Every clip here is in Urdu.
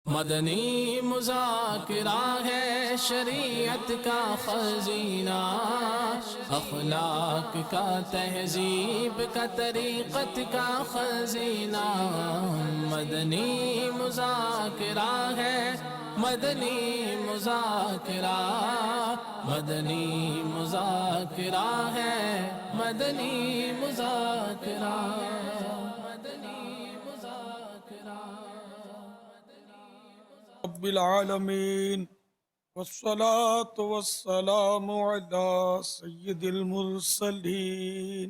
مدنی مذاکرہ ہے شریعت کا خزینہ، اخلاق کا تہذیب کا طریقت کا خزینہ۔ مدنی مذاکرہ ہے، مدنی مذاکرہ، مدنی مذاکرہ ہے، مدنی مذاکرہ، مدنی مذاکرہ۔ رب العالمین والصلاة والسلام على سید المرسلین،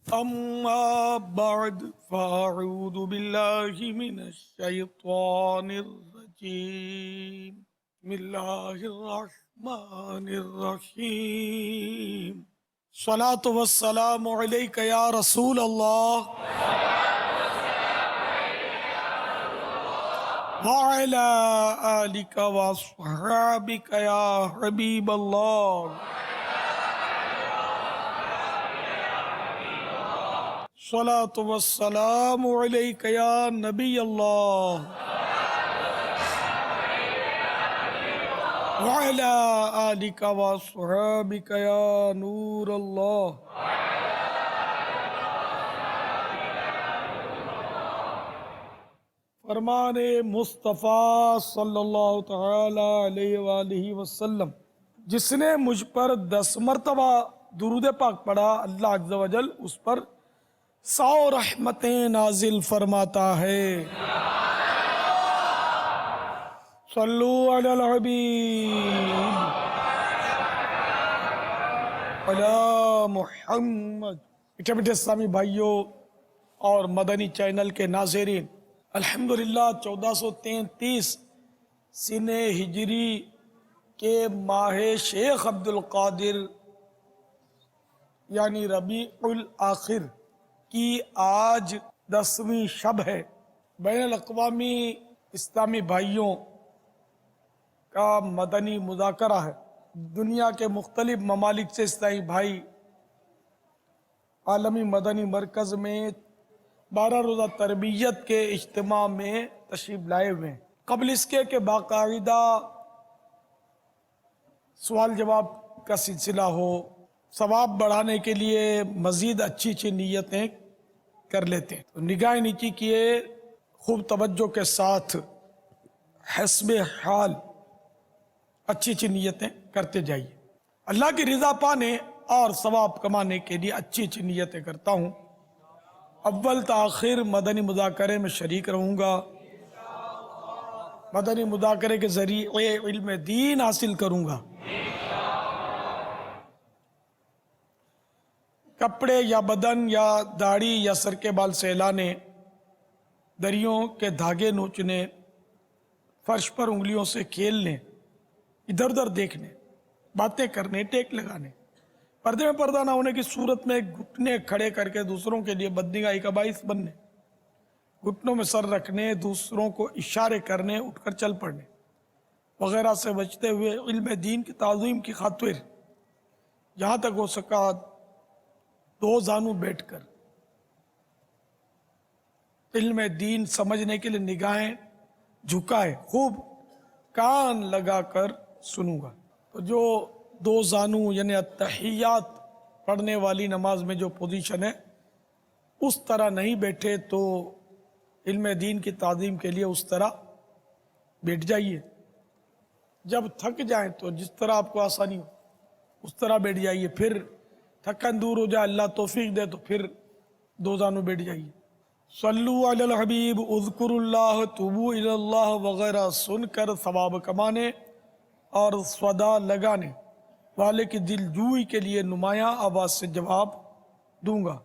اما بعد فاعوذ باللہ من الشیطان الرجیم، بسم اللہ الرحمن الرحیم۔ الصلاة والسلام علیک یا رسول اللہ وعلى آلك وصحابك يا حبيب الله، صلاة والسلام عليك يا نبي الله وعلى آلك وصحابك يا نور الله۔ فرمان مصطفیٰ صلی اللہ تعالی علیہ وآلہ وسلم، جس نے مجھ پر 10 مرتبہ درود پاک پڑھا، اللہ عز و جل اس پر 100 رحمتیں نازل فرماتا ہے۔ صلو علی الحبیب علی محمد۔ میٹھے میٹھے اسلامی بھائیوں اور مدنی چینل کے ناظرین، الحمدللہ 1433 سنہ ہجری کے ماہ شیخ عبد القادر یعنی ربیع الآخر کی آج 10ویں شب ہے۔ بین الاقوامی اسلامی بھائیوں کا مدنی مذاکرہ ہے۔ دنیا کے مختلف ممالک سے اسلامی بھائی عالمی مدنی مرکز میں 12 روزہ تربیت کے اجتماع میں تشریف لائے ہوئے ہیں۔ قبل اس کے کہ باقاعدہ سوال جواب کا سلسلہ ہو، ثواب بڑھانے کے لیے مزید اچھی اچھی نیتیں کر لیتے ہیں۔ تو نگاہ نیچی کیے، خوب توجہ کے ساتھ حسب حال اچھی اچھی نیتیں کرتے جائیے۔ اللہ کی رضا پانے اور ثواب کمانے کے لیے اچھی اچھی نیتیں کرتا ہوں۔ اول تاخیر مدنی مذاکرے میں شریک رہوں گا، مدنی مذاکرے کے ذریعے علم دین حاصل کروں گا۔ کپڑے یا بدن یا داڑھی یا سر کے بال سہلانے، دریوں کے دھاگے نوچنے، فرش پر انگلیوں سے کھیلنے، ادھر ادھر دیکھنے، باتیں کرنے، ٹیک لگانے، پردے میں پردہ نہ ہونے کی صورت میں گھٹنے کھڑے کر کے دوسروں کے لیے بدنگاہی کا باعث بننے، گھٹنوں میں سر رکھنے، دوسروں کو اشارے کرنے، اٹھ کر چل پڑنے وغیرہ سے بچتے ہوئے علم دین کی تعظیم کی خاطر جہاں تک ہو سکا 2 زانوں بیٹھ کر علم دین سمجھنے کے لیے نگاہیں جھکائے، خوب کان لگا کر سنوں گا۔ تو جو 2 زانوں یعنی التحیات پڑھنے والی نماز میں جو پوزیشن ہے اس طرح نہیں بیٹھے تو علم دین کی تعظیم کے لیے اس طرح بیٹھ جائیے۔ جب تھک جائیں تو جس طرح آپ کو آسانی ہو اس طرح بیٹھ جائیے، پھر تھکن دور ہو جائے، اللہ توفیق دے تو پھر 2 زانوں بیٹھ جائیے۔ صلو علی الحبیب، اذکر اللہ، توبو الی اللہ وغیرہ سن کر ثواب کمانے اور صدا لگانے والے کی دل جوئی کے لیے نمایاں آواز سے جواب دوں گا۔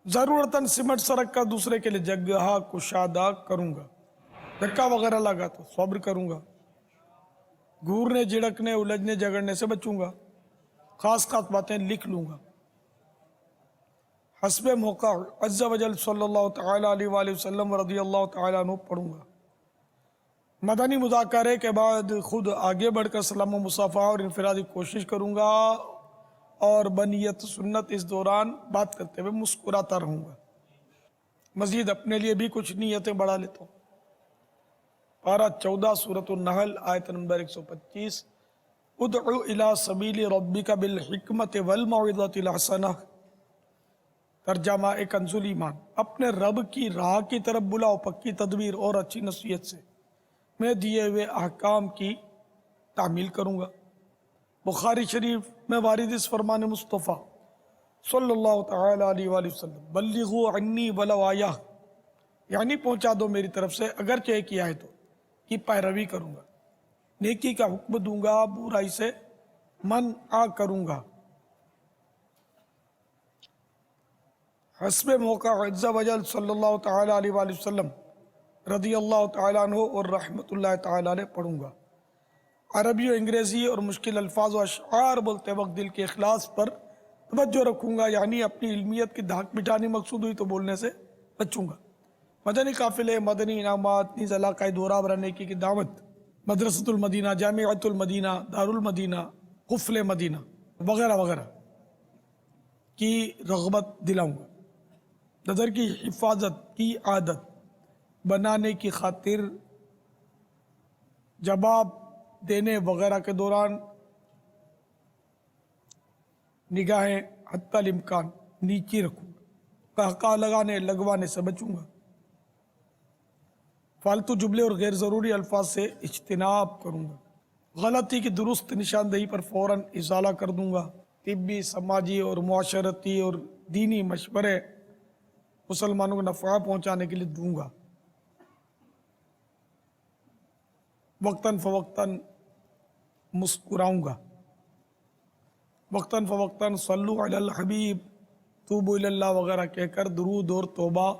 ضرورتاً سمٹ سرک کا دوسرے کے لیے جگہ کشادہ کروں گا۔ دھکا وغیرہ لگا تو صبر کروں گا۔ گھورنے جھڑکنے الجھنے جھگڑنے سے بچوں گا۔ خاص خاص باتیں لکھ لوں گا۔ حسب موقع عز و جل صلی اللہ تعالی علیہ وآلہ وسلم رضی اللہ تعالیٰ عنہ پڑھوں گا۔ مدنی مذاکرے کے بعد خود آگے بڑھ کر سلام و مصافحہ اور انفرادی کوشش کروں گا اور بنیت سنت اس دوران بات کرتے ہوئے مسکراتا رہوں گا۔ مزید اپنے لیے بھی کچھ نیتیں بڑھا لیتا ہوں۔ پارہ 14 سورۃ النحل آیت نمبر 125، ادعو الی سبیل ربک بالحکمت والموعظۃ الحسنہ، ترجمہ کنز ایمان، اپنے رب کی راہ کی طرف بلاؤ پکی تدبیر اور اچھی نصیحت سے، میں دیے ہوئے احکام کی تعمیل کروں گا۔ بخاری شریف میں وارد اس فرمان مصطفیٰ صلی اللہ تعالی علیہ وآلہ وسلم، بلغوا عنی ولو آیہ، یعنی پہنچا دو میری طرف سے اگرچہ ایک ہی آیت ہو، کی پیروی کروں گا، نیکی کا حکم دوں گا، برائی سے منع کروں گا۔ حسب موقع عز وجل صلی اللہ تعالی علیہ وآلہ وسلم رضی اللہ تعالیٰ عنہ اور رحمت اللہ تعالیٰ علیہ پڑھوں گا۔ عربی و انگریزی اور مشکل الفاظ و اشعار بولتے وقت دل کے اخلاص پر توجہ رکھوں گا، یعنی اپنی علمیت کی دھاک مٹانی مقصود ہوئی تو بولنے سے بچوں گا۔ مدنی قافلے، مدنی انعامات، نیز علاقۂ دورہ برنے کی دعوت، مدرسۃ المدینہ، جامعۃ المدینہ، دارالمدینہ، قفل مدینہ وغیرہ وغیرہ کی رغبت دلاؤں گا۔ نظر کی حفاظت کی عادت بنانے کی خاطر جواب دینے وغیرہ کے دوران نگاہیں حتی الامکان نیچی رکھوں گا، قہقہ لگوانے سے بچوں گا، فالتو جملے اور غیر ضروری الفاظ سے اجتناب کروں گا، غلطی کی درست نشاندہی پر فوراً ازالہ کر دوں گا، طبی، سماجی اور معاشرتی اور دینی مشورے مسلمانوں کو نفع پہنچانے کے لیے دوں گا، وقتاً فوقتاً مسکراؤں گا، وقتاً فوقتاً صلو علی الحبیب، توبوا الی اللہ وغیرہ کہہ کر درود اور توبہ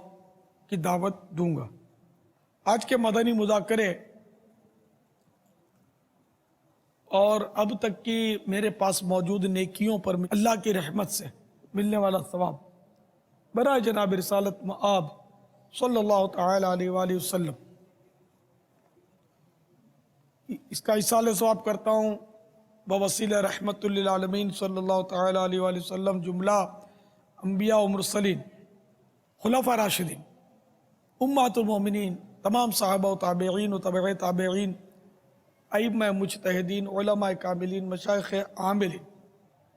کی دعوت دوں گا۔ آج کے مدنی مذاکرے اور اب تک کی میرے پاس موجود نیکیوں پر اللہ کی رحمت سے ملنے والا ثواب برائے جناب رسالت مآب صلی اللہ تعالی علیہ وآلہ وسلم، اس کا ایصال ثواب کرتا ہوں بوسیلہ رحمت للعالمین صلی اللہ تعالی علیہ وآلہ وسلم، جملہ انبیاء و مرسلین، خلفاء راشدین، امہات المومنین، تمام صحابہ و تابعین و تبع تابعین، ائمہ مجتہدین، علماء کاملین، مشائخ عاملین،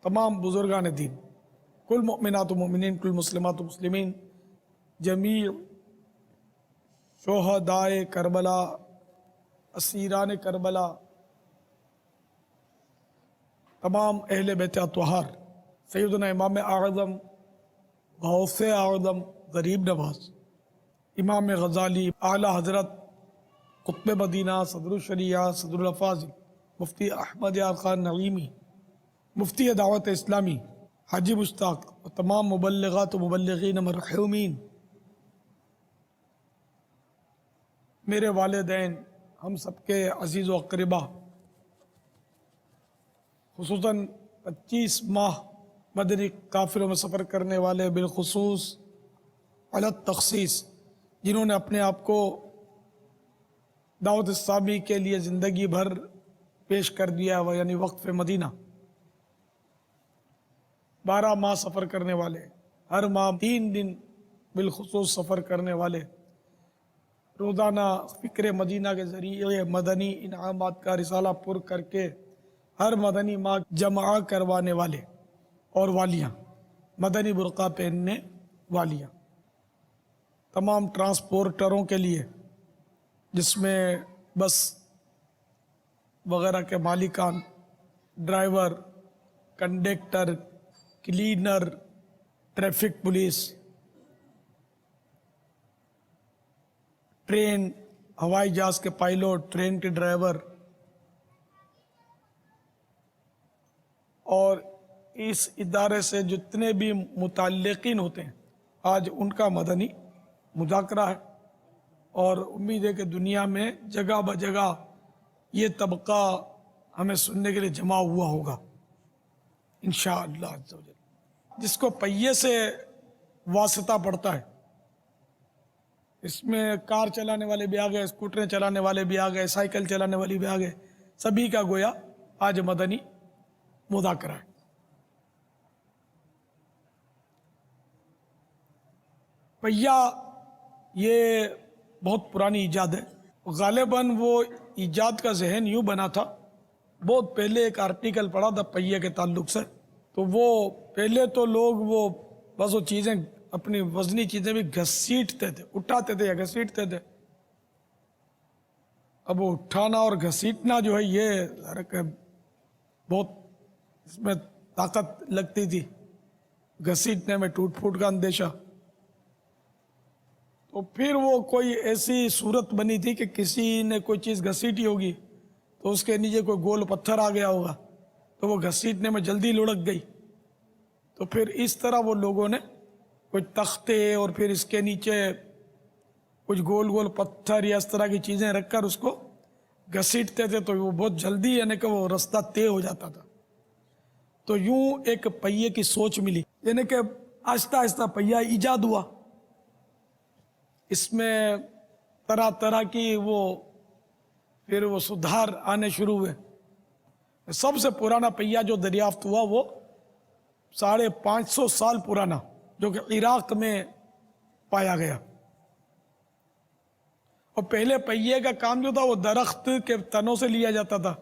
تمام بزرگان دین، کل مؤمنات و مومنین، کل مسلمات و مسلمین، جمیع شہدائے کربلا، اسیران کربلا، تمام اہل بیت اطہار، سیدنا امام اعظم، غوث اعظم، غریب نواز، امام غزالی، اعلیٰ حضرت قطب مدینہ، صدر الشریعہ، صدر الافاضل، مفتی احمد یار خان نعیمی، مفتی دعوت اسلامی حاجی مشتاق، اور تمام مبلغات و مبلغین مرحومین، میرے والدین، ہم سب کے عزیز و اقربا، خصوصاً 25 ماہ مدنی قافلوں میں سفر کرنے والے، بالخصوص علی التخصیص جنہوں نے اپنے آپ کو دعوت اسلامی کے لیے زندگی بھر پیش کر دیا ہوا، یعنی وقف مدینہ، 12 ماہ سفر کرنے والے، ہر ماہ 3 دن بالخصوص سفر کرنے والے، روزانہ فکر مدینہ کے ذریعے مدنی انعامات کا رسالہ پر کر کے ہر مدنی ماہ جمع کروانے والے، اور والیاں، مدنی برقع پہننے والیاں، تمام ٹرانسپورٹروں کے لیے جس میں بس وغیرہ کے مالکان، driver, conductor, cleaner, traffic police, train, ہوائی جہاز کے پائلٹ، ٹرین کے ڈرائیور، اور اس ادارے سے جتنے بھی متعلقین ہوتے ہیں، آج ان کا مدنی مذاکرہ ہے، اور امید ہے کہ دنیا میں جگہ بجگہ یہ طبقہ ہمیں سننے کے لیے جمع ہوا ہوگا انشاءاللہ عز و جل۔ جس کو پہیے سے واسطہ پڑتا ہے، اس میں کار چلانے والے بھی آ گئے، اسکوٹریں چلانے والے بھی آ گئے، سائیکل چلانے والے بھی آ گئے، سبھی کا گویا آج مدنی مذاکرہ ہے۔ پہیہ یہ بہت پرانی ایجاد ہے. غالباً وہ ایجاد کا ذہن یوں بنا تھا، بہت پہلے ایک آرٹیکل پڑھا تھا پہیے کے تعلق سے، تو وہ پہلے تو لوگ وہ بس وہ چیزیں اپنی وزنی چیزیں بھی گھسیٹتے تھے، اٹھاتے تھے یا گھسیٹتے تھے. اب وہ اٹھانا اور گھسیٹنا جو ہے یہ بہت اس میں طاقت لگتی تھی، گھسیٹنے میں ٹوٹ پھوٹ کا اندیشہ. تو پھر وہ کوئی ایسی صورت بنی تھی کہ کسی نے کوئی چیز گھسیٹی ہوگی تو اس کے نیچے کوئی گول پتھر آ گیا ہوگا تو وہ گھسیٹنے میں جلدی لڑک گئی. تو پھر اس طرح وہ لوگوں نے کوئی تختے اور پھر اس کے نیچے کچھ گول گول پتھر یا اس طرح کی چیزیں رکھ کر اس کو گھسیٹتے تھے، تو وہ بہت جلدی یعنی کہ وہ رستہ طے ہو جاتا تھا. تو یوں ایک پہیے کی سوچ ملی، یعنی کہ آہستہ آہستہ پہیہ ایجاد ہوا. اس میں طرح طرح کی پھر وہ سدھار آنے شروع ہوئے. سب سے پرانا پہیہ جو دریافت ہوا وہ 550 سال پرانا، جو کہ عراق میں پایا گیا. اور پہلے پہیے کا کام جو تھا وہ درخت کے تنوں سے لیا جاتا تھا،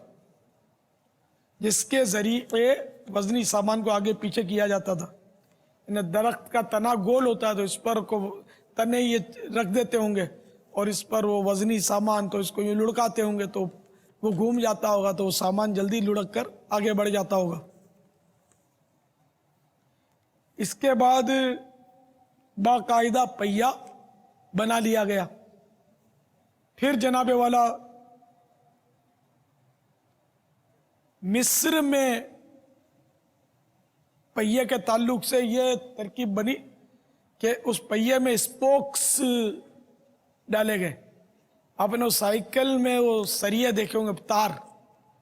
جس کے ذریعے وزنی سامان کو آگے پیچھے کیا جاتا تھا. درخت کا تنا گول ہوتا ہے تو اس پر تنے یہ رکھ دیتے ہوں گے اور اس پر وہ وزنی سامان تو اس کو یہ لڑکاتے ہوں گے تو وہ گھوم جاتا ہوگا تو وہ سامان جلدی لڑک کر آگے بڑھ جاتا ہوگا. اس کے بعد باقاعدہ پہیہ بنا لیا گیا. پھر جناب والا مصر میں پہیے کے تعلق سے یہ ترکیب بنی کہ اس پہیے میں اسپوکس ڈالے گئے. آپ نے سائیکل میں وہ سریے دیکھے ہوں گے، تار،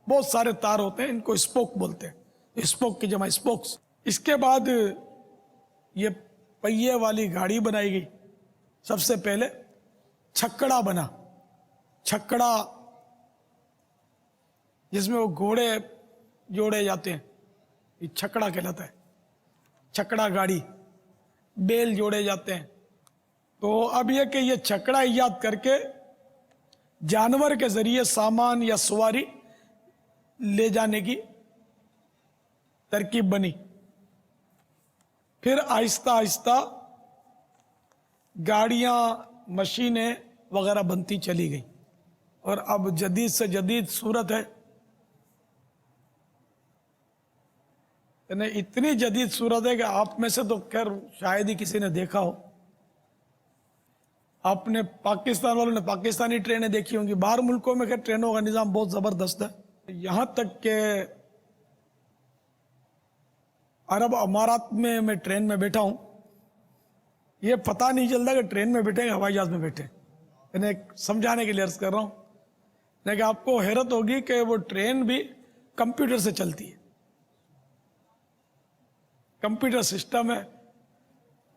بہت سارے تار ہوتے ہیں، ان کو اسپوک بولتے ہیں، اسپوک کی جمع اسپوکس. اس کے بعد یہ پہیے والی گاڑی بنائی گئی. سب سے پہلے چھکڑا بنا، چھکڑا جس میں وہ گھوڑے جوڑے جاتے ہیں، یہ چھکڑا کہلاتا ہے. چھکڑا گاڑی، بیل جوڑے جاتے ہیں. تو اب یہ کہ یہ چھکڑا ایجاد کر کے جانور کے ذریعے سامان یا سواری لے جانے کی ترکیب بنی. پھر آہستہ آہستہ گاڑیاں، مشینیں وغیرہ بنتی چلی گئی اور اب جدید سے جدید صورت ہے. یعنی اتنی جدید صورت ہے کہ آپ میں سے تو خیر شاید ہی کسی نے دیکھا ہو. آپ نے پاکستان والوں نے پاکستانی ٹرینیں دیکھی ہوں گی، باہر ملکوں میں خیر ٹرینوں کا نظام بہت زبردست ہے. یہاں تک کہ عرب امارات میں ٹرین میں بیٹھا ہوں، یہ پتہ نہیں چلتا کہ ٹرین میں بیٹھے یا ہوائی جہاز میں بیٹھے. یعنی سمجھانے کے لیے عرض کر رہا ہوں، لیکن آپ کو حیرت ہوگی کہ وہ ٹرین بھی کمپیوٹر سے چلتی ہے، کمپیوٹر سسٹم ہے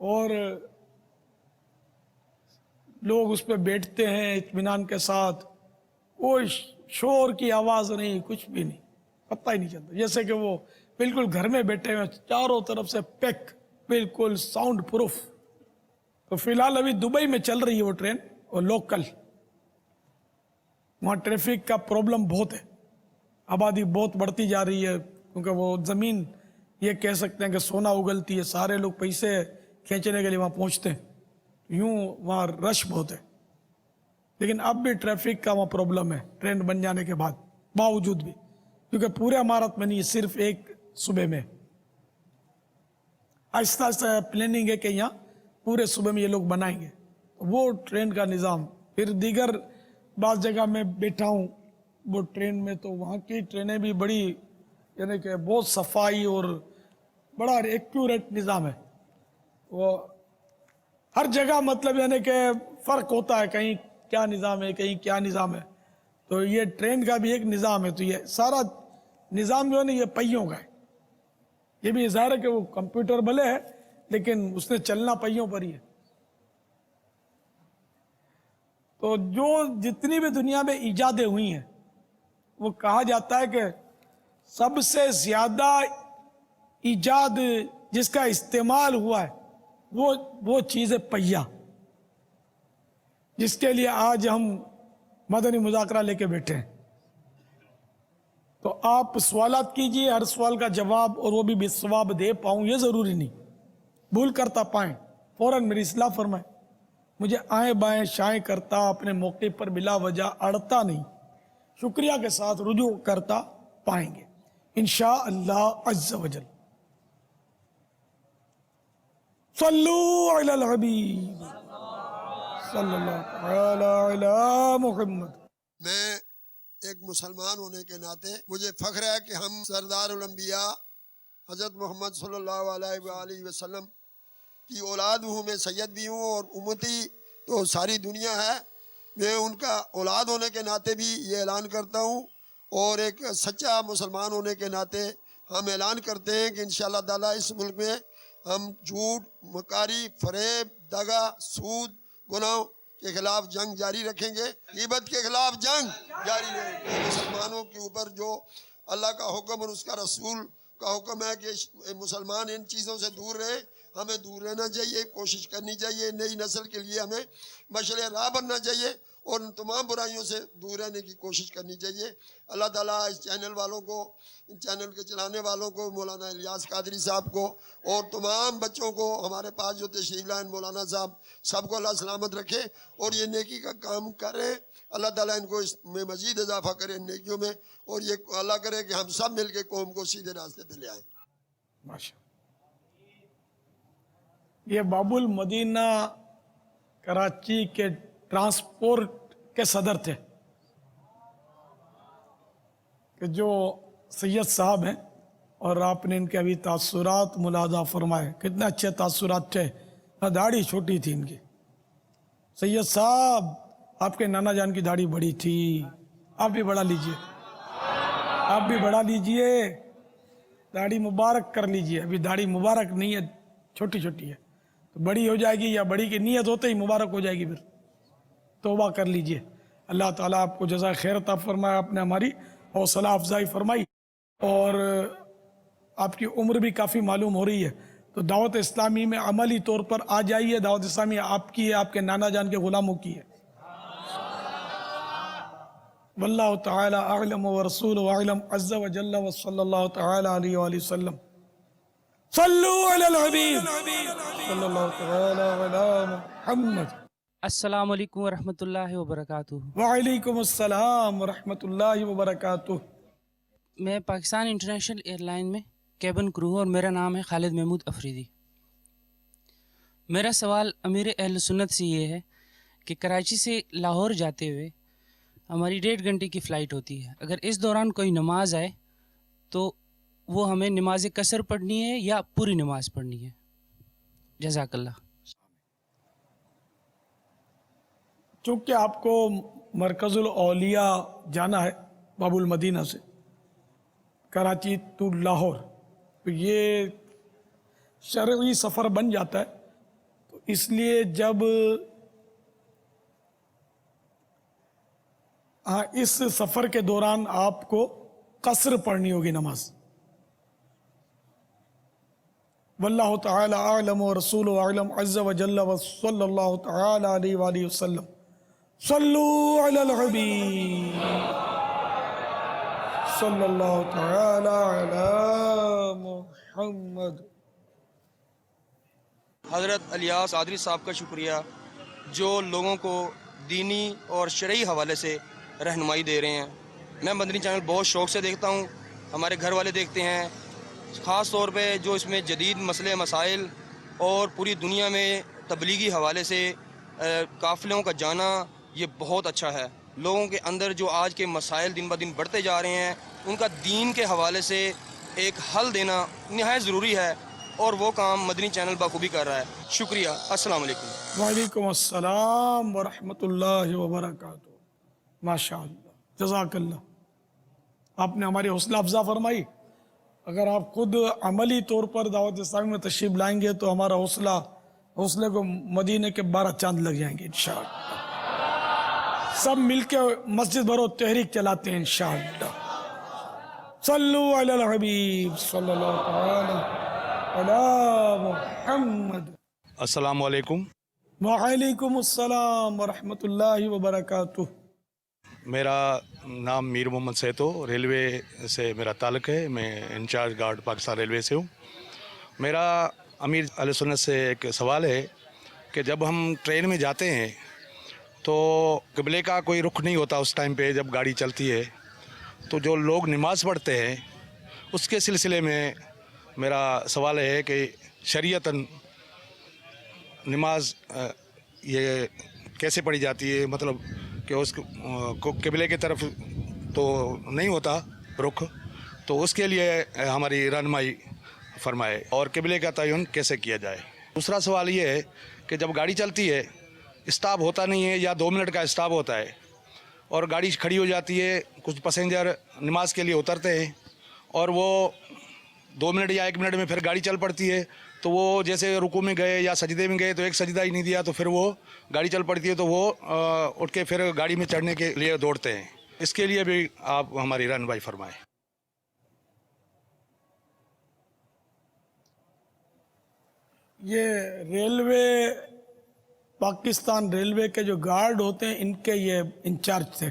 اور لوگ اس پہ بیٹھتے ہیں اطمینان کے ساتھ، کوئی شور کی آواز نہیں، کچھ بھی نہیں، پتہ ہی نہیں چلتا، جیسے کہ وہ بالکل گھر میں بیٹھے ہوئے، چاروں طرف سے پیک، بالکل ساؤنڈ پروف. تو فی الحال ابھی دبئی میں چل رہی ہے وہ ٹرین، اور لوکل، وہاں ٹریفک کا پرابلم بہت ہے، آبادی بہت بڑھتی جا رہی ہے، کیونکہ وہ زمین یہ کہہ سکتے ہیں کہ سونا اگلتی ہے، سارے لوگ پیسے کھینچنے کے لیے وہاں پہنچتے ہیں، یوں وہاں رش بہت ہے. لیکن اب بھی ٹریفک کا وہاں پرابلم ہے ٹرین بن جانے کے بعد، باوجود بھی، کیونکہ پورے امارات میں نہیں، صرف ایک صوبے میں. آہستہ آہستہ پلاننگ ہے کہ یہاں پورے صوبے میں یہ لوگ بنائیں گے وہ ٹرین کا نظام. پھر دیگر بعض جگہ میں بیٹھا ہوں وہ ٹرین میں، تو وہاں کی ٹرینیں بھی بڑی، یعنی کہ بہت صفائی اور بڑا ایکیوریٹ نظام ہے. وہ ہر جگہ مطلب یعنی کہ فرق ہوتا ہے، کہیں کیا نظام ہے، کہیں کیا نظام ہے. تو یہ ٹرین کا بھی ایک نظام ہے. تو یہ سارا نظام جو ہے نا یہ پہیوں کا ہے. یہ بھی ظاہر ہے کہ وہ کمپیوٹر بھلے ہے لیکن اس نے چلنا پہیوں پر ہی ہے. تو جو جتنی بھی دنیا میں ایجادیں ہوئی ہیں وہ کہا جاتا ہے کہ سب سے زیادہ ایجاد جس کا استعمال ہوا ہے وہ چیز ہے پہیہ. جس کے لیے آج ہم مدنی مذاکرہ لے کے بیٹھے ہیں. تو آپ سوالات کیجئے، ہر سوال کا جواب اور وہ بھی بالثواب دے پاؤں یہ ضروری نہیں، بھول کرتا پائیں فوراً میری اصلاح فرمائیں. مجھے آئیں بائیں شائیں کرتا اپنے موقع پر بلا وجہ اڑتا نہیں، شکریہ کے ساتھ رجوع کرتا پائیں گے انشاءاللہ عز و جل. صلو علی الحبیب صلی اللہ تعالی علی محمد. میں ایک مسلمان ہونے کے ناطے مجھے فخر ہے کہ ہم سردار الانبیاء حضرت محمد صلی اللہ علیہ وآلہ وسلم کی اولاد ہوں. میں سید بھی ہوں اور امتی تو ساری دنیا ہے. میں ان کا اولاد ہونے کے ناطے بھی یہ اعلان کرتا ہوں، اور ایک سچا مسلمان ہونے کے ناطے ہم اعلان کرتے ہیں کہ انشاءاللہ تعالیٰ اس ملک میں ہم جھوٹ، مکاری، فریب، دغا، سود، گناہوں کے خلاف جنگ جاری رکھیں گے. غیبت کے خلاف جنگ جاری رہے گی. مسلمانوں کے اوپر جو اللہ کا حکم اور اس کا رسول کا حکم ہے کہ مسلمان ان چیزوں سے دور رہے، ہمیں دور رہنا چاہیے، کوشش کرنی چاہیے. نئی نسل کے لیے ہمیں مشعل راہ بننا چاہیے اور ان تمام برائیوں سے دور رہنے کی کوشش کرنی چاہیے. اللہ تعالیٰ اس چینل والوں کو، ان چینل کے چلانے والوں کو، مولانا الیاس قادری صاحب کو اور تمام بچوں کو، ہمارے پاس جو تشریف لائن مولانا صاحب، سب کو اللہ سلامت رکھے اور یہ نیکی کا کام کریں. اللہ تعالیٰ ان کو اس میں مزید اضافہ کرے ان نیکیوں میں، اور یہ اللہ کرے کہ ہم سب مل کے قوم کو سیدھے راستے پہ لے آئیں. ماشاء. یہ باب المدینہ کراچی کے ٹرانسپورٹ کے صدر تھے کہ جو سید صاحب ہیں، اور آپ نے ان کے ابھی تاثرات ملاحظہ فرمائے، کتنے اچھے تاثرات تھے. داڑھی چھوٹی تھی ان کی. سید صاحب آپ کے نانا جان کی داڑھی بڑی تھی، آپ بھی بڑھا لیجئے، آپ بھی بڑھا لیجئے، داڑھی مبارک کر لیجئے. ابھی داڑھی مبارک نہیں ہے، چھوٹی چھوٹی ہے، تو بڑی ہو جائے گی، یا بڑی کی نیت ہوتے ہی مبارک ہو جائے گی. پھر توبہ کر لیجئے. اللہ تعالیٰ آپ کو جزائے خیر عطا فرمائے. آپ نے ہماری حوصلہ افزائی فرمائی، اور آپ کی عمر بھی کافی معلوم ہو رہی ہے. تو دعوت اسلامی میں عملی طور پر آ جائیے. دعوت اسلامی آپ کی ہے، آپ کے نانا جان کے غلاموں کی ہے. واللہ تعالی اعلم ورسول اعلم عز و جل وصلی اللہ تعالی علیہ وآلہ وسلم. صلو علی الحبیب صلی اللہ تعالی علی محمد. السلام علیکم ورحمۃ اللہ وبرکاتہ. وعلیکم السلام ورحمۃ اللہ وبرکاتہ. میں پاکستان انٹرنیشنل ایئر لائن میں کیبن کرو ہوں، اور میرا نام ہے خالد محمود افریدی. میرا سوال امیر اہل سنت سے یہ ہے کہ کراچی سے لاہور جاتے ہوئے ہماری 1.5 گھنٹے کی فلائٹ ہوتی ہے. اگر اس دوران کوئی نماز آئے تو وہ ہمیں نماز قصر پڑھنی ہے یا پوری نماز پڑھنی ہے؟ جزاک اللہ. چونکہ آپ کو مرکز الاولیاء جانا ہے باب المدینہ سے کراچی تو لاہور، تو یہ شرعی سفر بن جاتا ہے. تو اس لیے جب اس سفر کے دوران آپ کو قصر پڑھنی ہوگی نماز. واللہ تعالی اعلم ورسول اعلم عز و جل وصلی اللہ تعالی علیہ وآلہ وسلم. صلو علی الحبیب صلی اللہ تعالی علی محمد. حضرت الیاس قادری صاحب کا شکریہ جو لوگوں کو دینی اور شرعی حوالے سے رہنمائی دے رہے ہیں. میں مدنی چینل بہت شوق سے دیکھتا ہوں، ہمارے گھر والے دیکھتے ہیں، خاص طور پہ جو اس میں جدید مسئلے مسائل اور پوری دنیا میں تبلیغی حوالے سے قافلوں کا جانا، یہ بہت اچھا ہے. لوگوں کے اندر جو آج کے مسائل دن بدن بڑھتے جا رہے ہیں، ان کا دین کے حوالے سے ایک حل دینا نہایت ضروری ہے، اور وہ کام مدنی چینل بخوبی کر رہا ہے. شکریہ. السلام علیکم. وعلیکم السلام ورحمۃ اللہ وبرکاتہ. ماشاء اللہ، جزاک اللہ. آپ نے ہماری حوصلہ افزا فرمائی. اگر آپ خود عملی طور پر دعوت اسلامی میں تشریف لائیں گے تو ہمارا حوصلے کو مدینے کے 12 چاند لگ جائیں گے انشاءاللہ. سب مل کے مسجد بھرو تحریک چلاتے ہیں انشاءاللہ. صلو علی الحبیب صلی اللہ تعالی علی محمد. السلام علیکم. وعلیکم السلام ورحمۃ اللہ وبرکاتہ. میرا نام میر محمد سیتو، ریلوے سے میرا تعلق ہے. میں انچارج گارڈ پاکستان ریلوے سے ہوں. میرا امیر علیہ سنت سے ایک سوال ہے کہ جب ہم ٹرین میں جاتے ہیں تو قبلے کا کوئی رخ نہیں ہوتا اس ٹائم پہ جب گاڑی چلتی ہے، تو جو لوگ نماز پڑھتے ہیں اس کے سلسلے میں میرا سوال ہے کہ شریعتاً نماز یہ کیسے پڑھی جاتی ہے، مطلب کہ اس کو قبلے کی طرف تو نہیں ہوتا رخ، تو اس کے لیے ہماری رہنمائی فرمائے اور قبلے کا تعین کیسے کیا جائے. دوسرا سوال یہ ہے کہ جب گاڑی چلتی ہے اسٹاپ ہوتا نہیں ہے یا 2 منٹ کا اسٹاپ ہوتا ہے اور گاڑی کھڑی ہو جاتی ہے، کچھ پیسنجر نماز کے لیے اترتے ہیں اور وہ 2 منٹ یا 1 منٹ میں پھر گاڑی چل پڑتی ہے، تو وہ جیسے رکوع میں گئے یا سجدے میں گئے تو ایک سجدہ ہی نہیں دیا تو پھر وہ گاڑی چل پڑتی ہے، تو وہ اٹھ کے پھر گاڑی میں چڑھنے کے لیے دوڑتے ہیں. اس کے لیے بھی آپ ہماری رہنمائی فرمائیں. یہ ریلوے پاکستان ریلوے کے جو گارڈ ہوتے ہیں ان کے یہ انچارج تھے.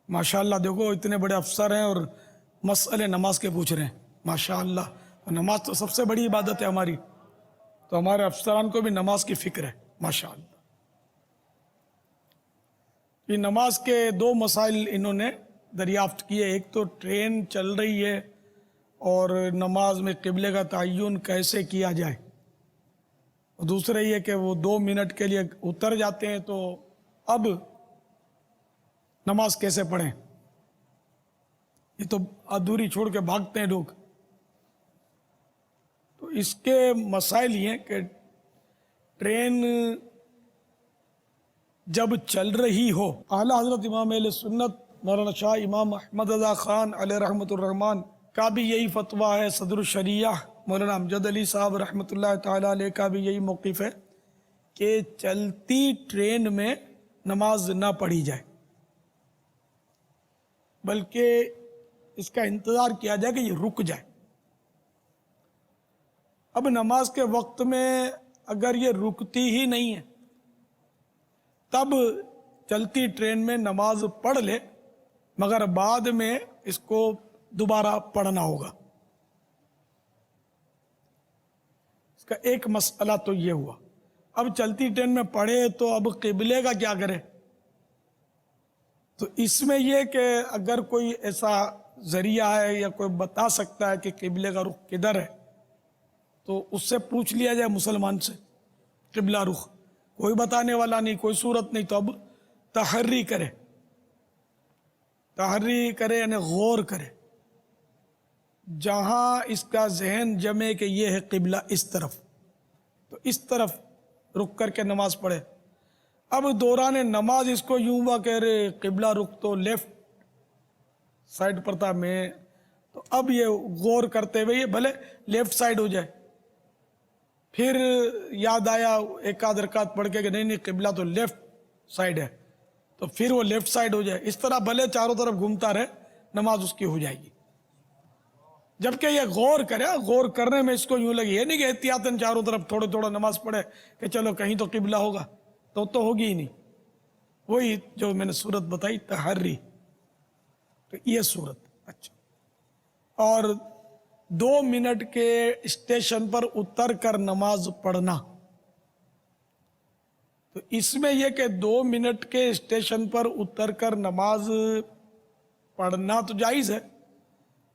ماشاءاللہ دیکھو اتنے بڑے افسر ہیں اور مسئلے نماز کے پوچھ رہے ہیں. ماشاءاللہ نماز تو سب سے بڑی عبادت ہے ہماری، تو ہمارے افسران کو بھی نماز کی فکر ہے. ماشاءاللہ یہ نماز کے 2 مسائل انہوں نے دریافت کیے. ایک تو ٹرین چل رہی ہے اور نماز میں قبلے کا تعین کیسے کیا جائے، اور دوسرا یہ کہ وہ 2 منٹ کے لیے اتر جاتے ہیں تو اب نماز کیسے پڑھیں. یہ تو ادھوری چھوڑ کے بھاگتے ہیں لوگ. تو اس کے مسائل یہ ہیں کہ ٹرین جب چل رہی ہو، اعلیٰ حضرت امام اہل سنت مولانا شاہ امام احمد رضا خان علیہ رحمۃ الرحمن کا بھی یہی فتویٰ ہے. صدر الشریعہ مولانا امجد علی صاحب رحمۃ اللہ تعالیٰ علیہ کا بھی یہی موقف ہے کہ چلتی ٹرین میں نماز نہ پڑھی جائے، بلکہ اس کا انتظار کیا جائے کہ یہ رک جائے. اب نماز کے وقت میں اگر یہ رکتی ہی نہیں ہے تب چلتی ٹرین میں نماز پڑھ لے، مگر بعد میں اس کو دوبارہ پڑھنا ہوگا. اس کا ایک مسئلہ تو یہ ہوا. اب چلتی ٹرین میں پڑھے تو اب قبلے کا کیا کرے؟ تو اس میں یہ کہ اگر کوئی ایسا ذریعہ ہے یا کوئی بتا سکتا ہے کہ قبلے کا رخ کدھر ہے تو اس سے پوچھ لیا جائے مسلمان سے قبلہ رخ. کوئی بتانے والا نہیں، کوئی صورت نہیں، تو اب تحری کرے یعنی غور کرے. جہاں اس کا ذہن جمے کہ یہ ہے قبلہ اس طرف، تو اس طرف رک کر کے نماز پڑھے. اب دوران نماز اس کو یوں ہوا کہ رے قبلہ رخ تو لیفٹ سائڈ پر تھا میں، تو اب یہ غور کرتے ہوئے یہ بھلے لیفٹ سائڈ ہو جائے، پھر یاد آیا ایک آدھ رکعت پڑھ کے کہ نہیں قبلہ تو لیفٹ سائڈ ہے، تو پھر وہ لیفٹ سائڈ ہو جائے. اس طرح بھلے چاروں طرف گھومتا رہے، نماز اس کی ہو جائے گی. جبکہ یہ غور کرے، غور کرنے میں اس کو یوں لگے، یہ نہیں کہ احتیاطاً چاروں طرف تھوڑے تھوڑا نماز پڑھے کہ چلو کہیں تو قبلہ ہوگا، تو ہوگی ہی نہیں. وہی جو میں نے صورت بتائی تحری، تو یہ صورت. اچھا، اور 2 منٹ کے اسٹیشن پر اتر کر نماز پڑھنا، تو اس میں یہ کہ 2 منٹ کے اسٹیشن پر اتر کر نماز پڑھنا تو جائز ہے،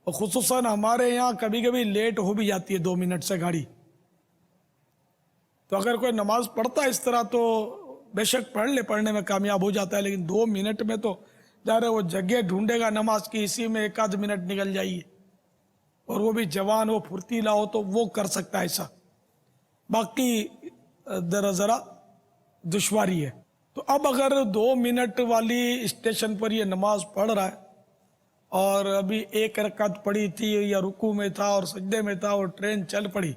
اور خصوصاً ہمارے یہاں کبھی کبھی لیٹ ہو بھی جاتی ہے 2 منٹ سے گاڑی. تو اگر کوئی نماز پڑھتا ہے اس طرح تو بے شک پڑھ لے، پڑھنے میں کامیاب ہو جاتا ہے، لیکن 2 منٹ میں تو ظاہر ہے وہ جگہ ڈھونڈے گا نماز کی، اسی میں 1 آدھ منٹ نکل جائیے، اور وہ بھی جوان ہو پھرتیلا ہو تو وہ کر سکتا ہے ایسا، باقی ذرا دشواری ہے. تو اب اگر 2 منٹ والی اسٹیشن پر یہ نماز پڑھ رہا ہے اور ابھی 1 رکعت پڑھی تھی یا رکوع میں تھا اور سجدے میں تھا اور ٹرین چل پڑی،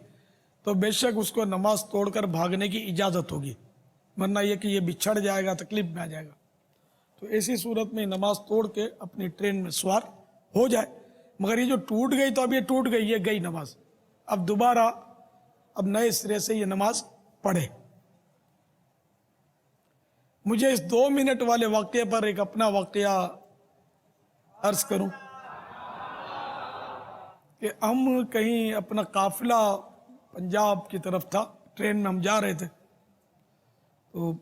تو بے شک اس کو نماز توڑ کر بھاگنے کی اجازت ہوگی، ورنہ یہ کہ یہ بچھڑ جائے گا، تکلیف میں آ جائے گا. تو ایسی صورت میں نماز توڑ کے اپنی ٹرین میں سوار ہو جائے. مگر یہ جو ٹوٹ گئی تو اب یہ ٹوٹ گئی، یہ گئی نماز، اب دوبارہ اب نئے سرے سے یہ نماز پڑھے. مجھے اس 2 منٹ والے واقعے پر ایک اپنا واقعہ عرض کروں کہ ہم کہیں اپنا قافلہ پنجاب کی طرف تھا، ٹرین میں ہم جا رہے تھے، تو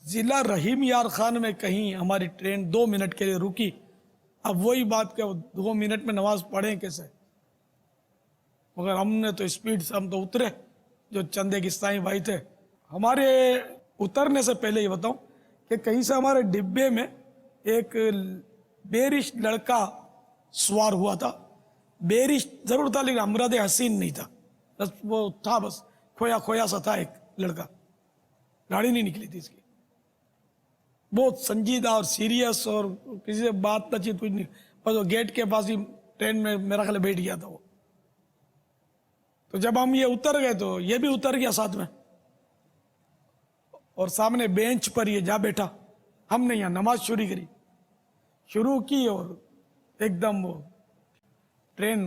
ضلع رحیم یار خان میں کہیں ہماری ٹرین 2 منٹ کے لیے رکی۔ اب وہی بات کہ 2 منٹ میں نماز پڑھیں کیسے، مگر ہم نے تو اسپیڈ سے ہم تو اترے، جو چند ایک عیسائی بھائی تھے۔ ہمارے اترنے سے پہلے یہ بتاؤں کہ کہیں سے ہمارے ڈبے میں ایک بیرش لڑکا سوار ہوا تھا، بیرش ضرور تھا لیکن امراض حسین نہیں تھا، بس وہ تھا، بس کھویا سا تھا ایک لڑکا، گاڑی نہیں نکلی تھی اس کی، بہت سنجیدہ اور سیریس، اور کسی سے بات نہ چیت کچھ نہیں، بس وہ گیٹ کے پاس ہی ٹرین میں میرا خیال بیٹھ گیا تھا وہ۔ تو جب ہم یہ اتر گئے تو یہ بھی اتر گیا ساتھ میں، اور سامنے بینچ پر یہ جا بیٹھا۔ ہم نے یہاں نماز شروع کی اور ایک دم وہ ٹرین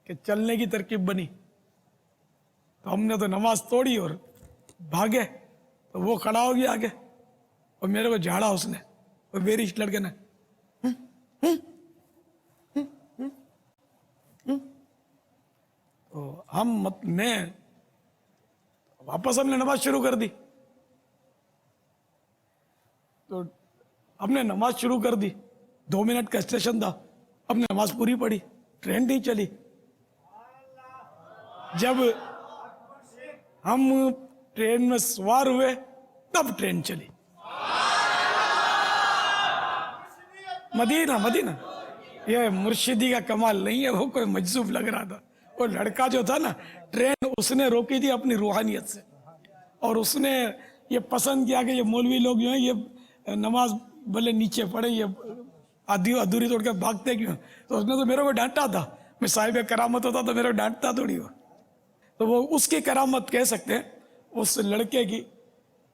کے چلنے کی ترکیب بنی، تو ہم نے تو نماز توڑی اور بھاگے، تو وہ کھڑا ہو گیا آگے اور میرے کو جھاڑا اس نے، اور بیرش لڑکے نے، تو میں واپس ہم نے نماز شروع کر دی، تو ہم نے نماز شروع کر دی، 2 منٹ کا اسٹیشن تھا، ہم نے نماز پوری پڑھی، ٹرین نہیں چلی۔ جب ہم ٹرین میں سوار ہوئے تب ٹرین چلی، مدینہ۔ یہ مرشدی کا کمال نہیں ہے، وہ کوئی مجذوب لگ رہا تھا، وہ لڑکا جو تھا نا، ٹرین اس نے روکی تھی اپنی روحانیت سے، اور اس نے یہ پسند کیا کہ یہ مولوی لوگ جو ہیں یہ نماز بھلے نیچے پڑھے، یہ آدھی ادھوری توڑ کے بھاگتے کیوں، تو اس نے تو میرے کو ڈانٹا تھا، میں صاحب کرامت ہوتا تو میرے کو ڈانٹتا تھوڑی ہو، تو وہ اس کی کرامت کہہ سکتے ہیں اس لڑکے کی۔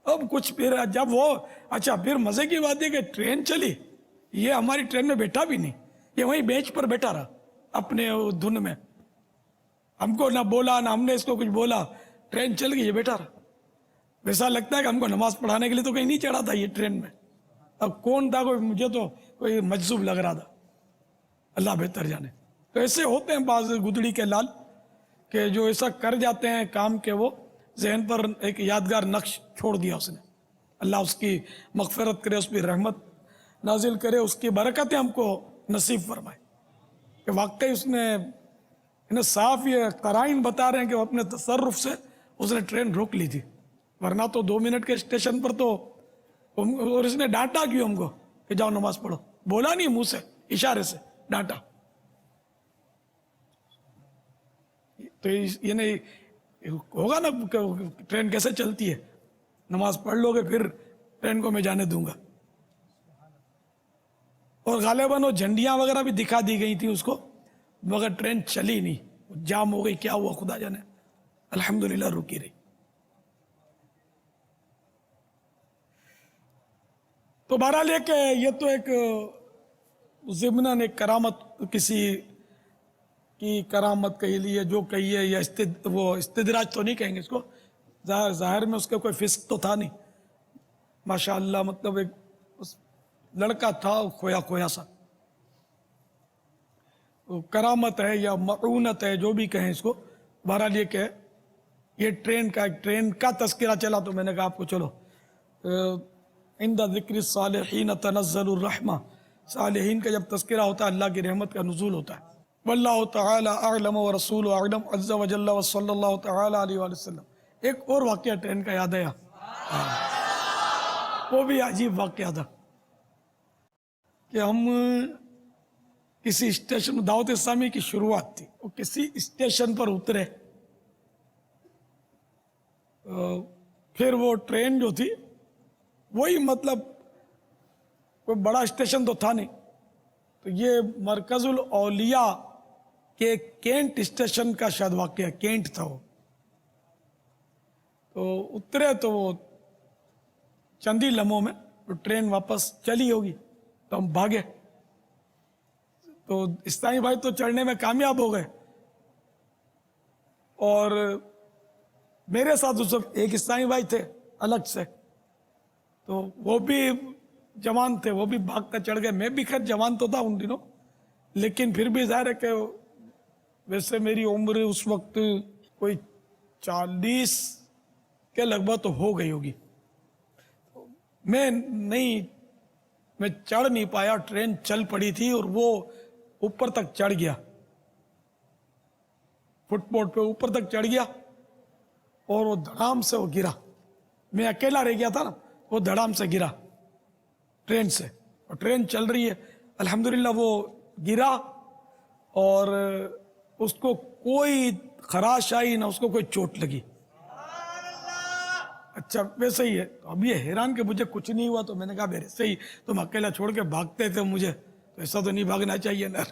اب کچھ پھر جب وہ اچھا، پھر مزے کی بات ہے کہ ٹرین چلی، یہ ہماری ٹرین میں بیٹھا بھی نہیں، یہ وہیں بینچ پر بیٹھا رہا اپنے دھن میں، ہم کو نہ بولا نہ ہم نے اس کو کچھ بولا، ٹرین چل گئی، یہ بیٹھا رہا۔ ویسا لگتا ہے کہ ہم کو نماز پڑھانے کے لیے تو کہیں نہیں چڑھا تھا یہ ٹرین میں، اب کون تھا، کوئی مجھے تو کوئی مجذوب لگ رہا تھا، اللہ بہتر جانے۔ تو ایسے ہوتے ہیں بعض گدڑی کے لال کہ جو ایسا کر جاتے ہیں کام کے، وہ ذہن پر ایک یادگار نقش چھوڑ دیا اس نے، اللہ اس کی مغفرت کرے، اس پہ رحمت نازل کرے، اس کی برکتیں ہم کو نصیب فرمائے کہ واقعی اس نے انہیں صاف یہ قرائن بتا رہے ہیں کہ وہ اپنے تصرف سے اس نے ٹرین روک لی تھی، ورنہ تو 2 منٹ کے اسٹیشن پر تو، اور اس نے ڈانٹا کیوں ہم کو کہ جاؤ نماز پڑھو، بولا نہیں منہ سے، اشارے سے ڈانٹا۔ تو یہ ہوگا نا کہ ٹرین کیسے چلتی ہے، نماز پڑھ لو گے پھر ٹرین کو میں جانے دوں گا۔ اور غالباً وہ جھنڈیاں وغیرہ بھی دکھا دی گئی تھی اس کو، مگر ٹرین چلی نہیں، جام ہو گئی، کیا ہوا خدا جانے، الحمدللہ رکی رہی۔ تو بہرحال یہ تو ایک ضمناً ایک کرامت، کسی کی کرامت کہی لیے جو کہی ہے، یا وہ استدراج تو نہیں کہیں گے اس کو، ظاہر میں اس کا کوئی فسق تو تھا نہیں، ماشاءاللہ، مطلب ایک لڑکا تھا کھویا سا، کرامت ہے یا معونت ہے، جو بھی کہیں اس کو۔ بہرحال یہ کہ یہ ٹرین کا تذکرہ چلا تو میں نے کہا آپ کو چلو، عند ذکر الصالحین تنزل الرحمہ، صالحین کا جب تذکرہ ہوتا ہے اللہ کی رحمت کا نزول ہوتا ہے۔ واللہ تعالی اعلم ورسول اعلم عز وجل وصلی اللہ تعالی علیہ وآلہ وسلم۔ ایک اور واقعہ ٹرین کا یاد آیا، وہ بھی عجیب واقعہ تھا کہ ہم کسی اسٹیشن، دعوت اسلامی کی شروعات تھی، وہ کسی اسٹیشن پر اترے، پھر وہ ٹرین جو تھی وہی، مطلب کوئی بڑا اسٹیشن تو تھا نہیں، تو یہ مرکز الاولیاء کے کینٹ اسٹیشن کا شاید واقعہ، کینٹ تھا وہ، تو اترے تو وہ چند ہی لمحوں میں ٹرین واپس چلی ہوگی، تو ہم بھاگے، تو عیسائی بھائی تو چڑھنے میں کامیاب ہو گئے، اور میرے ساتھ اس وقت ایک عیسائی بھائی تھے الگ سے، تو وہ بھی جوان تھے, وہ بھی بھاگ کر چڑھ گئے. میں بھی خیر جوان تو تھا ان دنوں, لیکن پھر بھی ظاہر ہے کہ ویسے میری عمر اس وقت کوئی 40 کے لگ بھگ تو ہو گئی ہوگی. میں چڑھ نہیں پایا, ٹرین چل پڑی تھی اور وہ اوپر تک چڑھ گیا, فٹ بورڈ پہ اوپر تک چڑھ گیا اور وہ دھڑام سے وہ گرا. میں اکیلا رہ گیا تھا نا, وہ دھڑام سے گرا ٹرین سے, اور ٹرین چل رہی ہے. الحمدللہ وہ گرا اور اس کو کوئی خراش آئی نہ اس کو کوئی چوٹ لگی. اچھا ویسے ہی ہے. اب یہ حیران کہ مجھے کچھ نہیں ہوا, تو میں نے کہا میرے سے ہی تم اکیلا چھوڑ کے بھاگتے تھے مجھے, تو ایسا تو نہیں بھاگنا چاہیے نا.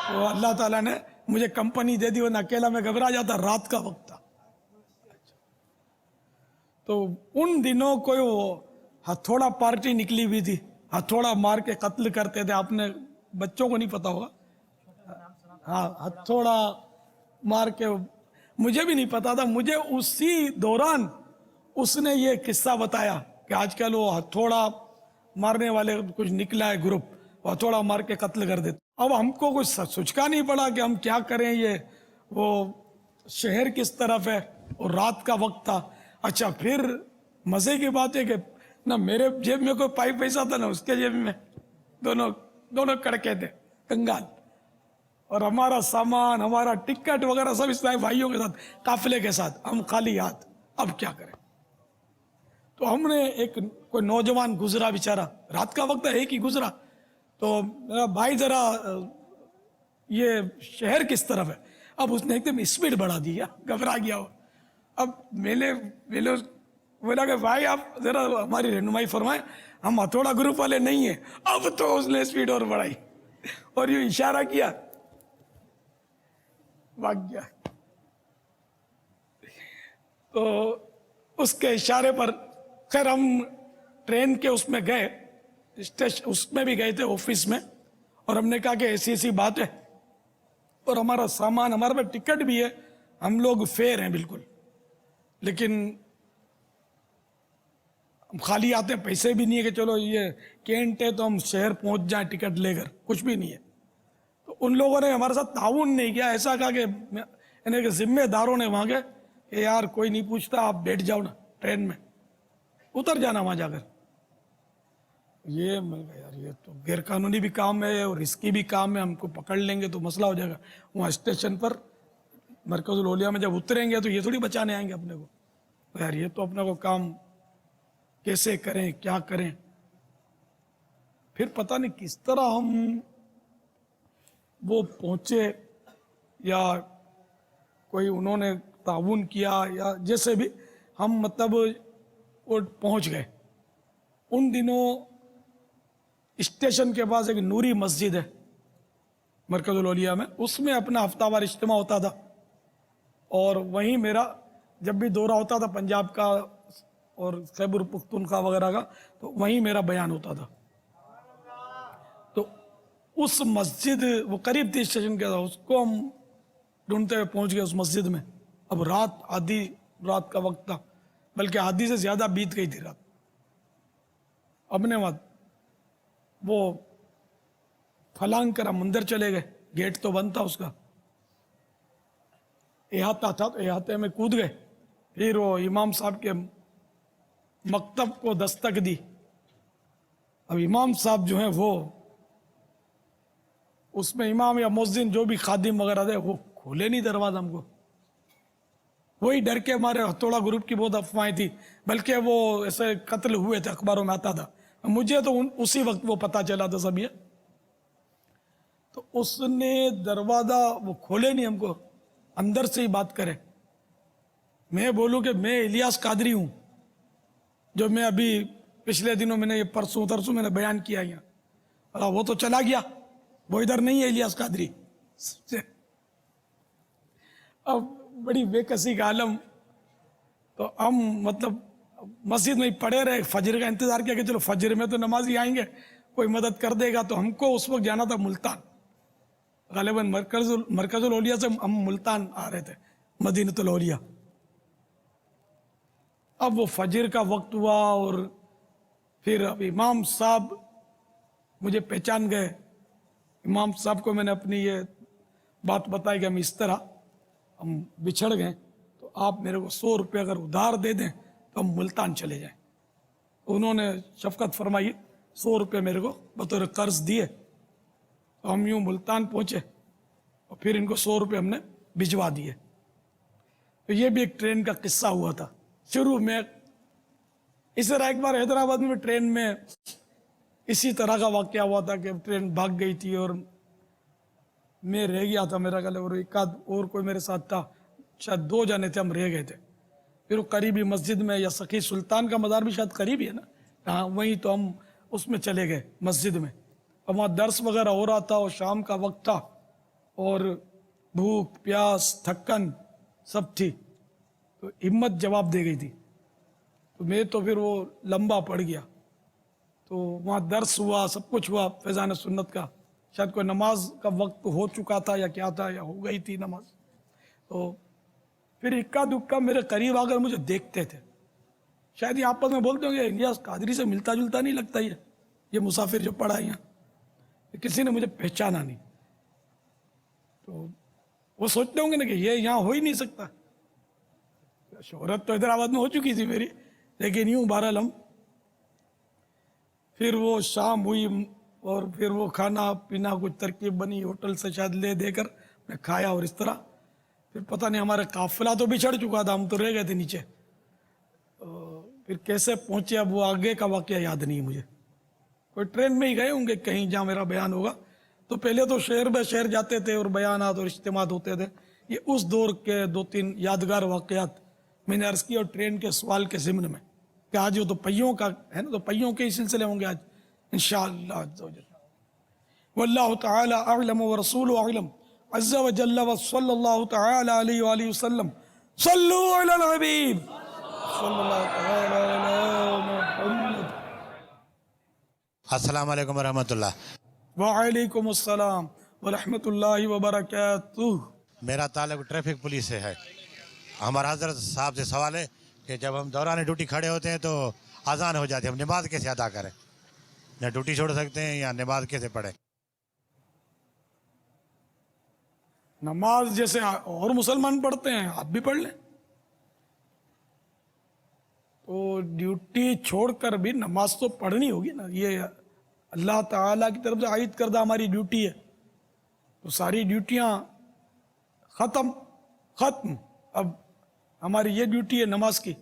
تو اللہ تعالیٰ نے مجھے کمپنی دے دی, ورنہ اکیلا میں گھبرا جاتا. رات کا وقت تھا. تو ان دنوں کوئی وہ ہتھوڑا پارٹی نکلی ہوئی تھی, ہتھوڑا مار کے قتل کرتے تھے. آپ نے بچوں کو نہیں پتا ہوگا, ہاں ہتھوڑا مار کے, مجھے بھی نہیں پتا تھا. مجھے اسی دوران اس نے یہ قصہ بتایا کہ آج کل وہ ہتھوڑا مارنے والے کچھ نکلا ہے گروپ, وہ ہتھوڑا مار کے قتل کر دیتے. اب ہم کو کچھ سوچکا نہیں پڑا کہ ہم کیا کریں. یہ وہ شہر کس طرف ہے اور رات کا وقت تھا. اچھا پھر مزے کی بات ہے کہ نہ میرے جیب میں کوئی پائی پیسہ تھا نہ اس کے جیب میں, دونوں کڑکے تھے کنگال. اور ہمارا سامان, ہمارا ٹکٹ وغیرہ سب اسلامی بھائیوں کے ساتھ, قافلے کے ساتھ, ہم خالی ہاتھ. اب کیا کریں. تو ہم نے ایک کوئی نوجوان گزرا بیچارہ, رات کا وقت ہے, ایک ہی گزرا. تو میرا بھائی ذرا یہ شہر کس طرف ہے. اب اس نے ایک دم اسپیڈ بڑھا دیا, گھبرا گیا وہ. اب میں نے بولا کہ بھائی آپ ذرا ہماری رہنمائی فرمائیں, ہم ہتھوڑا گروپ والے نہیں ہیں. اب تو اس نے اسپیڈ اور بڑھائی اور یوں اشارہ کیا, بھاگ گیا. تو اس کے اشارے پر خیر ہم ٹرین کے اس میں گئے, اس میں بھی گئے تھے آفس میں, اور ہم نے کہا کہ ایسی ایسی بات ہے اور ہمارا سامان, ہمارے پاس ٹکٹ بھی ہے, ہم لوگ فیئر ہیں بالکل, لیکن ہم خالی آتے ہیں, پیسے بھی نہیں ہے کہ چلو یہ کینٹ ہے تو ہم شہر پہنچ جائیں ٹکٹ لے کر, کچھ بھی نہیں ہے. تو ان لوگوں نے ہمارے ساتھ تعاون نہیں کیا. ایسا کہا کہ یعنی کہ ذمہ داروں نے وہاں کے کہ یار کوئی نہیں پوچھتا, آپ بیٹھ جاؤ نا ٹرین میں, اتر جانا وہاں جا کر. یہ میں کہا یار یہ تو غیر قانونی بھی کام ہے اور رسکی بھی کام ہے, ہم کو پکڑ لیں گے تو مسئلہ ہو جائے گا. وہاں اسٹیشن پر مرکز الاولیاء میں جب اتریں گے تو یہ تھوڑی بچانے آئیں گے اپنے کو. یار یہ تو اپنے کو کام کیسے کریں, کیا کریں. پھر پتہ نہیں کس طرح ہم وہ پہنچے, یا کوئی انہوں نے تعاون کیا, یا جیسے بھی ہم مطلب وہ پہنچ گئے. ان دنوں اسٹیشن کے پاس ایک نوری مسجد ہے مرکز الاولیاء میں, اس میں اپنا ہفتہ وار اجتماع ہوتا تھا, اور وہیں میرا جب بھی دورہ ہوتا تھا پنجاب کا اور خیبر پختونخوا وغیرہ کا, تو وہیں میرا بیان ہوتا تھا. تو اس مسجد, وہ قریب تھی اسٹیشن کے, اس کو ہم ڈھونڈتے ہوئے پہنچ گئے اس مسجد میں. اب آدھی رات کا وقت تھا, بلکہ آدھی سے زیادہ بیت گئی تھی رات. اب نے وہ پھلانگ کر ہم اندر چلے گئے, گیٹ تو بند تھا اس کا, احاطہ تھا تو احاطے میں کود گئے. پھر وہ امام صاحب کے مکتب کو دستک دی. اب امام صاحب جو ہیں وہ اس میں امام یا مؤذن جو بھی خادم وغیرہ تھے وہ کھولے نہیں دروازہ ہم کو. وہی ڈر کے ہمارے ہتھوڑا گروپ کی بہت افواہیں تھی, بلکہ وہ ایسے قتل ہوئے تھے, اخباروں میں آتا تھا. مجھے تو اسی وقت وہ پتہ چلا تھا سب یہ. تو اس نے دروازہ وہ کھولے نہیں ہم کو, اندر سے ہی بات کرے. میں بولوں کہ میں الیاس قادری ہوں, جو میں ابھی پچھلے دنوں میں نے یہ پرسوں ترسوں میں نے بیان کیا یہاں. وہ تو چلا گیا, وہ ادھر نہیں ہے الیاس قادری. اب بڑی بے کسی کا عالم. تو ہم مطلب مسجد میں ہی پڑے رہے, فجر کا انتظار کیا کہ چلو فجر میں تو نمازی آئیں گے, کوئی مدد کر دے گا. تو ہم کو اس وقت جانا تھا ملتان, غالباً مرکز الاولیاء سے ہم ملتان آ رہے تھے, مدینۃ الاولیاء. اب وہ فجر کا وقت ہوا اور پھر اب امام صاحب مجھے پہچان گئے. امام صاحب کو میں نے اپنی یہ بات بتائی کہ ہم اس طرح ہم بچھڑ گئے تو آپ میرے کو 100 روپے اگر ادھار دے دیں تو ہم ملتان چلے جائیں. انہوں نے شفقت فرمائی 100 روپے میرے کو بطور قرض دیے. تو ہم یوں ملتان پہنچے اور پھر ان کو 100 روپے ہم نے بھجوا دیے. تو یہ بھی ایک ٹرین کا قصہ ہوا تھا شروع میں. اس طرح ایک بار حیدرآباد میں ٹرین میں اسی طرح کا واقعہ ہوا تھا کہ ٹرین بھاگ گئی تھی اور میں رہ گیا تھا میرا خیال ہے، اور ایک آدھ اور کوئی میرے ساتھ تھا، شاید 2 جانے تھے، ہم رہ گئے تھے. پھر وہ قریبی مسجد میں، یا سخی سلطان کا مزار بھی شاید قریب ہی ہے نا، ہاں وہیں تو ہم اس میں چلے گئے مسجد میں. اور وہاں درس وغیرہ ہو رہا تھا اور شام کا وقت تھا اور بھوک پیاس تھکن سب تھی تو ہمت جواب دے گئی تھی. تو میں تو پھر وہ لمبا پڑ گیا. تو وہاں درس ہوا، سب کچھ ہوا فیضان سنت کا. شاید کوئی نماز کا وقت ہو چکا تھا یا کیا تھا، یا ہو گئی تھی نماز. تو پھر اکا دکا میرے قریب آ کر مجھے دیکھتے تھے. شاید یہ آپس میں بولتے ہوں گے الیاس قادری سے ملتا جلتا نہیں لگتا یہ مسافر جو پڑا یہاں. کسی نے مجھے پہچانا نہیں. تو وہ سوچتے ہوں گے نا کہ یہ یہاں ہو ہی نہیں سکتا. شہرت تو حیدرآباد میں ہو چکی تھی میری، لیکن یوں بہرحال ہم پھر وہ شام ہوئی اور پھر وہ کھانا پینا کچھ ترکیب بنی ہوٹل سے شاید لے دے کر میں کھایا. اور اس طرح پھر پتہ نہیں ہمارا قافلہ تو بچھڑ چکا تھا، ہم تو رہ گئے تھے نیچے. پھر کیسے پہنچے اب وہ آگے کا واقعہ یاد نہیں مجھے. کوئی ٹرین میں ہی گئے ہوں گے کہیں جہاں میرا بیان ہوگا. تو پہلے تو شہر بے شہر جاتے تھے اور بیانات اور اجتماعات ہوتے تھے. یہ اس دور کے 2-3 یادگار واقعات میں نے عرض کی. اور ٹرین کے سوال کے ضمن میں کہ آج وہ تو پہیوں کا ہے نا، تو پہیوں کے ہی سلسلے ہوں گے آج انشاءاللہ عز و جل. واللہ تعالی اعلم ورسولہ اعلم عز و جل وصلی اللہ تعالی علیہ وآلہ وسلم. صلو علی الحبیب صلی اللہ تعالی علی محمد. السلام علیکم ورحمۃ اللہ. وعلیکم السلام ورحمۃ اللہ وبرکاتہ. میرا تعلق ٹریفک پولیس سے ہے. ہمارا حضرت صاحب سے سوال ہے کہ جب ہم دوران ڈیوٹی کھڑے ہوتے ہیں تو اذان ہو جاتی ہے، ہم نماز کیسے ادا کریں؟ یا ڈیوٹی چھوڑ سکتے ہیں یا نماز کیسے پڑھیں؟ نماز جیسے اور مسلمان پڑھتے ہیں آپ بھی پڑھ لیں. تو ڈیوٹی چھوڑ کر بھی نماز تو پڑھنی ہوگی نا. یہ اللہ تعالیٰ کی طرف سے عائد کردہ ہماری ڈیوٹی ہے. تو ساری ڈیوٹیاں ختم. اب ہماری یہ ڈیوٹی ہے نماز کی.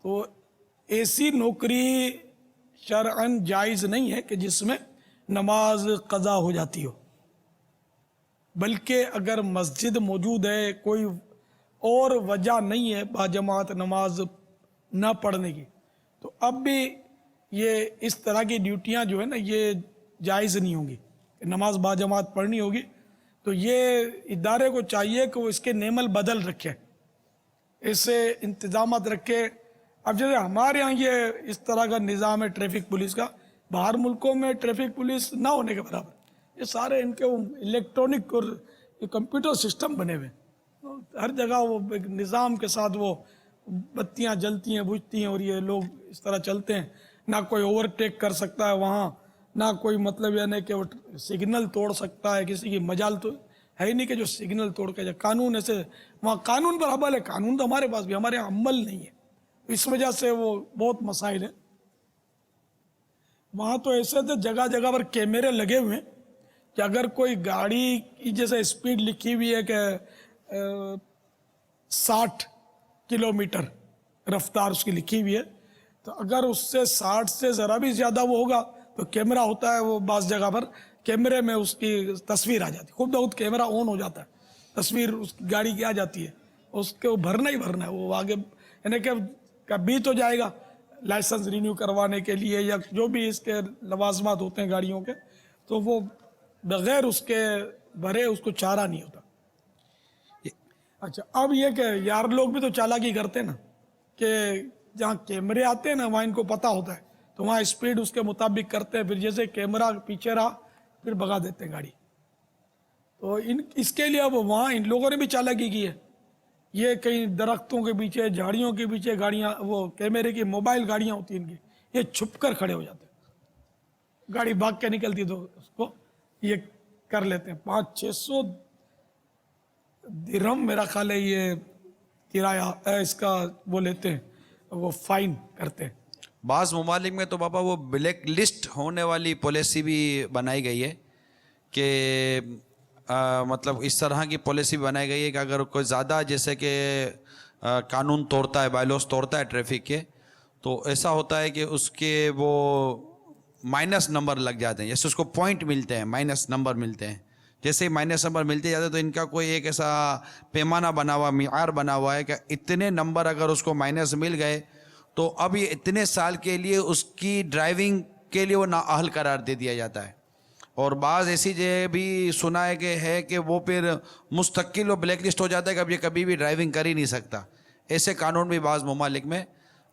تو ایسی نوکری شرعاً جائز نہیں ہے کہ جس میں نماز قضا ہو جاتی ہو. بلکہ اگر مسجد موجود ہے، کوئی اور وجہ نہیں ہے باجماعت نماز نہ پڑھنے کی، تو اب بھی یہ اس طرح کی ڈیوٹیاں جو ہے نا یہ جائز نہیں ہوں گی. نماز باجماعت پڑھنی ہوگی تو یہ ادارے کو چاہیے کہ وہ اس کے نعم البدل رکھے، اسے انتظامات رکھے. اب جیسے ہمارے ہاں یہ اس طرح کا نظام ہے ٹریفک پولیس کا، باہر ملکوں میں ٹریفک پولیس نہ ہونے کے برابر. یہ سارے ان کے الیکٹرانک اور کمپیوٹر سسٹم بنے ہوئے، ہر جگہ وہ ایک نظام کے ساتھ وہ بتیاں جلتی ہیں بجھتی ہیں اور یہ لوگ اس طرح چلتے ہیں. نہ کوئی اوورٹیک کر سکتا ہے وہاں، نہ کوئی مطلب یعنی کہ وہ سگنل توڑ سکتا ہے. کسی کی مجال تو ہے ہی نہیں کہ جو سگنل توڑ کے جائے. قانون ایسے وہاں قانون پر حبل ہے. قانون تو ہمارے پاس بھی، ہمارے یہاں عمل نہیں ہے. اس وجہ سے وہ بہت مسائل ہیں. وہاں تو ایسے تھے جگہ جگہ پر کیمرے لگے ہوئے ہیں کہ اگر کوئی گاڑی کی جیسے اسپیڈ لکھی ہوئی ہے کہ 60 کلومیٹر رفتار اس کی لکھی ہوئی ہے، تو اگر اس سے 60 سے ذرا بھی زیادہ وہ ہوگا تو کیمرہ ہوتا ہے وہ بعض جگہ پر کیمرے میں اس کی تصویر آ جاتی ہے. خود بخود کیمرہ آن ہو جاتا ہے، تصویر اس کی گاڑی کی آ جاتی ہے. اس کے وہ بھرنا ہی بھرنا ہے. وہ آگے یعنی کہ کبھی تو جائے گا لائسنس رینیو کروانے کے لیے یا جو بھی اس کے لوازمات ہوتے ہیں گاڑیوں کے، تو وہ بغیر اس کے بھرے اس کو چارہ نہیں ہوتا. اچھا اب یہ کہ یار لوگ بھی تو چالاکی کرتے ہیں نا کہ جہاں کیمرے آتے ہیں نا وہاں ان کو پتہ ہوتا ہے تو وہاں اسپیڈ اس کے مطابق کرتے ہیں. پھر جیسے کیمرہ پیچھے رہا پھر بھگا دیتے ہیں گاڑی. تو اس کے لیے اب وہاں ان لوگوں نے بھی چالاکی کی ہے یہ کہیں درختوں کے پیچھے جھاڑیوں کے پیچھے گاڑیاں وہ کیمرے کی موبائل گاڑیاں ہوتی ہیں ان کی یہ چھپ کر کھڑے ہو جاتے ہیں گاڑی بھاگ کے نکلتی تو اس کو یہ کر لیتے ہیں 500-600 درہم میرا خیال ہے یہ کرایہ اس کا وہ لیتے ہیں وہ فائن کرتے ہیں بعض ممالک میں تو بابا وہ بلیک لسٹ ہونے والی پالیسی بھی بنائی گئی ہے کہ مطلب اس طرح کی پالیسی بنائی گئی ہے کہ اگر کوئی زیادہ جیسے کہ قانون توڑتا ہے بائیلوز توڑتا ہے ٹریفک کے تو ایسا ہوتا ہے کہ اس کے وہ مائنس نمبر لگ جاتے ہیں جیسے اس کو پوائنٹ ملتے ہیں مائنس نمبر ملتے ہیں جیسے ہی مائنس نمبر ملتے جاتے ہیں تو ان کا کوئی ایک ایسا پیمانہ بنا ہوا معیار بنا ہوا ہے کہ اتنے نمبر اگر اس کو مائنس مل گئے تو اب یہ اتنے سال کے لیے اس کی ڈرائیونگ کے لیے وہ نااہل قرار دے دیا جاتا ہے اور بعض ایسی جگہ بھی سنا ہے کہ وہ پھر مستقل وہ بلیک لسٹ ہو جاتا ہے کہ اب یہ کبھی بھی ڈرائیونگ کر ہی نہیں سکتا ایسے قانون بھی بعض ممالک میں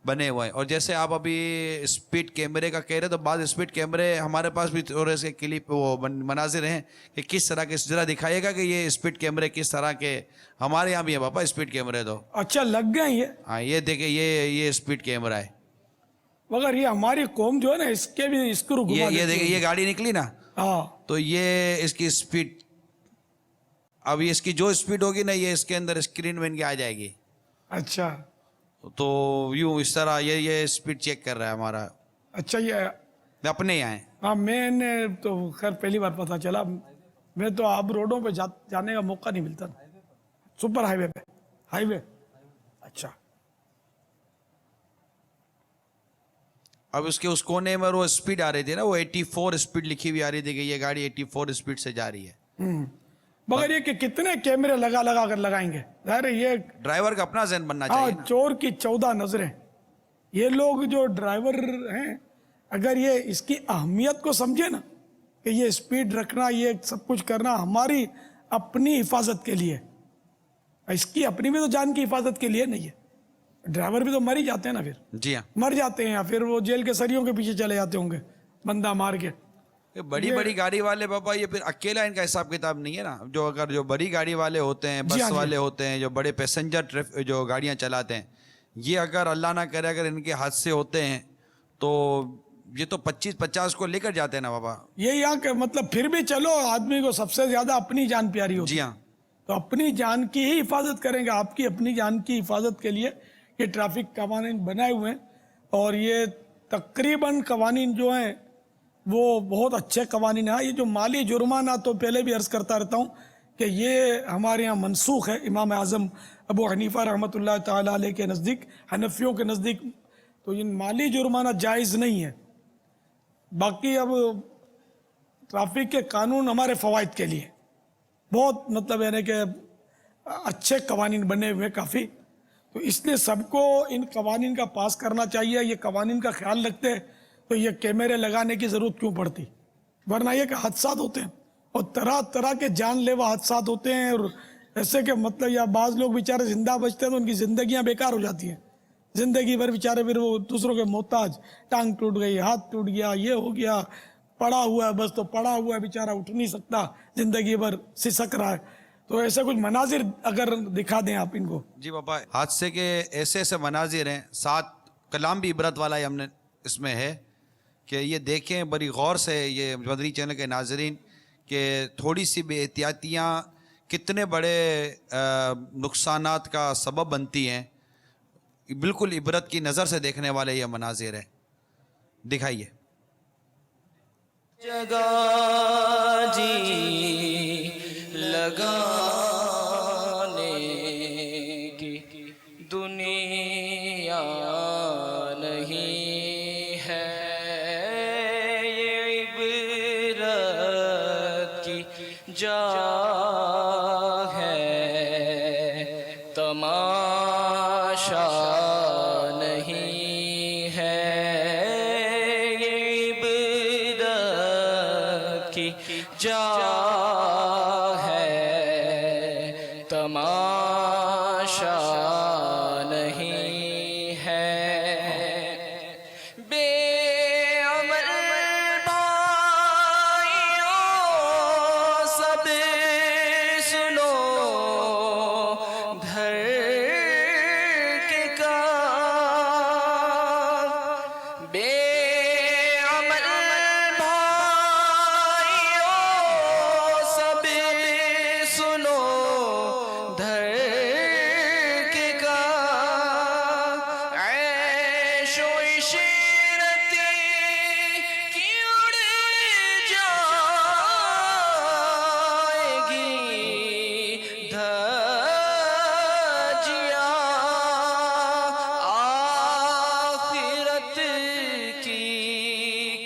بنے ہوئے ہیں اور جیسے آپ ابھی اسپیڈ کیمرے کا کہہ رہے تو بعض اسپیڈ کیمرے ہمارے پاس بھی تھوڑے سے کلپ وہ مناظر ہیں کہ کس طرح کے ذرا دکھائیے گا کہ یہ اسپیڈ کیمرے کس طرح کے ہمارے یہاں بھی ہے پاپا اسپیڈ کیمرے تو اچھا لگ گئے یہ ہاں یہ دیکھیں یہ اسپیڈ کیمرہ ہے مگر یہ ہماری قوم جو ہے نا اس کے بھی اسکرو گھما یہ دیکھیں یہ گاڑی نکلی نا ہاں تو یہ اس کی اسپیڈ اب اس کی جو اسپیڈ ہوگی نا یہ اس کے اندر اسکرین میں ان کی آ جائے گی اچھا تو یوں اس طرح یہ اسپیڈ چیک کر رہا ہے ہمارا اچھا یہ اپنے یہاں ہے ہاں میں نے تو خیر پہلی بار پتا چلا میں تو اب روڈوں پہ جانے کا موقع نہیں ملتا سپر ہائی وے اچھا اب اس کے اس کونے میں وہ اسپیڈ آ رہی تھی نا وہ 84 اسپیڈ لکھی ہوئی آ رہی تھی کہ یہ گاڑی 84 اسپیڈ سے جا رہی ہے مگر یہ کہ کتنے کیمرے لگا کر لگائیں گے ظاہر ہے یہ ڈرائیور کا اپنا ذہن بننا ہاں چاہیے نا چور کی 14 نظریں یہ لوگ جو ڈرائیور ہیں اگر یہ اس کی اہمیت کو سمجھے نا کہ یہ اسپیڈ رکھنا یہ سب کچھ کرنا ہماری اپنی حفاظت کے لیے اس کی اپنی بھی تو جان کی حفاظت کے لیے نہیں ہے ڈرائیور بھی تو مر ہی جاتے ہیں نا پھر جی ہاں مر جاتے ہیں یا پھر وہ جیل کے سریوں کے پیچھے چلے جاتے ہوں گے بندہ مار کے بڑی گاڑی والے بابا یہ پھر اکیلا ان کا حساب کتاب نہیں ہے نا جو بڑی گاڑی والے ہوتے ہیں بس والے ہوتے ہیں جو بڑے پیسنجر جو گاڑیاں چلاتے ہیں یہ اگر اللہ نہ کرے اگر ان کے حادثے ہوتے ہیں تو یہ تو 25-50 کو لے کر جاتے ہیں نا بابا یہ یہاں کہ مطلب پھر بھی چلو آدمی کو سب سے زیادہ اپنی جان پیاری ہوتی جی ہے ہاں تو اپنی جان کی ہی حفاظت کریں گے آپ کی اپنی جان کی حفاظت کے لیے یہ ٹریفک قوانین بنائے ہوئے ہیں اور یہ تقریباً قوانین جو ہیں وہ بہت اچھے قوانین ہیں یہ جو مالی جرمانہ تو پہلے بھی عرض کرتا رہتا ہوں کہ یہ ہمارے یہاں منسوخ ہے امام اعظم ابو حنیفہ رحمۃ اللہ تعالیٰ علیہ کے نزدیک حنفیوں کے نزدیک تو یہ مالی جرمانہ جائز نہیں ہے باقی اب ٹریفک کے قانون ہمارے فوائد کے لیے بہت مطلب یعنی کہ اچھے قوانین بنے ہوئے کافی تو اس لیے سب کو ان قوانین کا پاس کرنا چاہیے یہ قوانین کا خیال رکھتے تو یہ کیمرے لگانے کی ضرورت کیوں پڑتی ورنہ یہ کہ حادثات ہوتے ہیں اور طرح طرح کے جان لیوا حادثات ہوتے ہیں اور ایسے کہ مطلب یا بعض لوگ بیچارے زندہ بچتے ہیں تو ان کی زندگیاں بیکار ہو جاتی ہیں زندگی بھر بیچارے پھر وہ دوسروں کے محتاج ٹانگ ٹوٹ گئی ہاتھ ٹوٹ گیا یہ ہو گیا پڑا ہوا ہے بس تو پڑا ہوا ہے بیچارہ اٹھ نہیں سکتا زندگی بھر سسک رہا ہے تو ایسے کچھ مناظر اگر دکھا دیں آپ ان کو جی بابا حادثے کے ایسے مناظر ہیں ساتھ کلام بھی عبرت والا ہم نے اس میں ہے کہ یہ دیکھیں بڑی غور سے یہ مدنی چینل کے ناظرین کہ تھوڑی سی بے احتیاطیاں کتنے بڑے نقصانات کا سبب بنتی ہیں بالکل عبرت کی نظر سے دیکھنے والے یہ مناظر ہیں دکھائیے جگہ جی لگانے کی دنیا نہیں ہے یہ عبرت کی جا ہے تماشا نہیں ہے یہ عبرت کی جا تماشا نہیں ہے بے عمل بھائیوں سب سنو دھر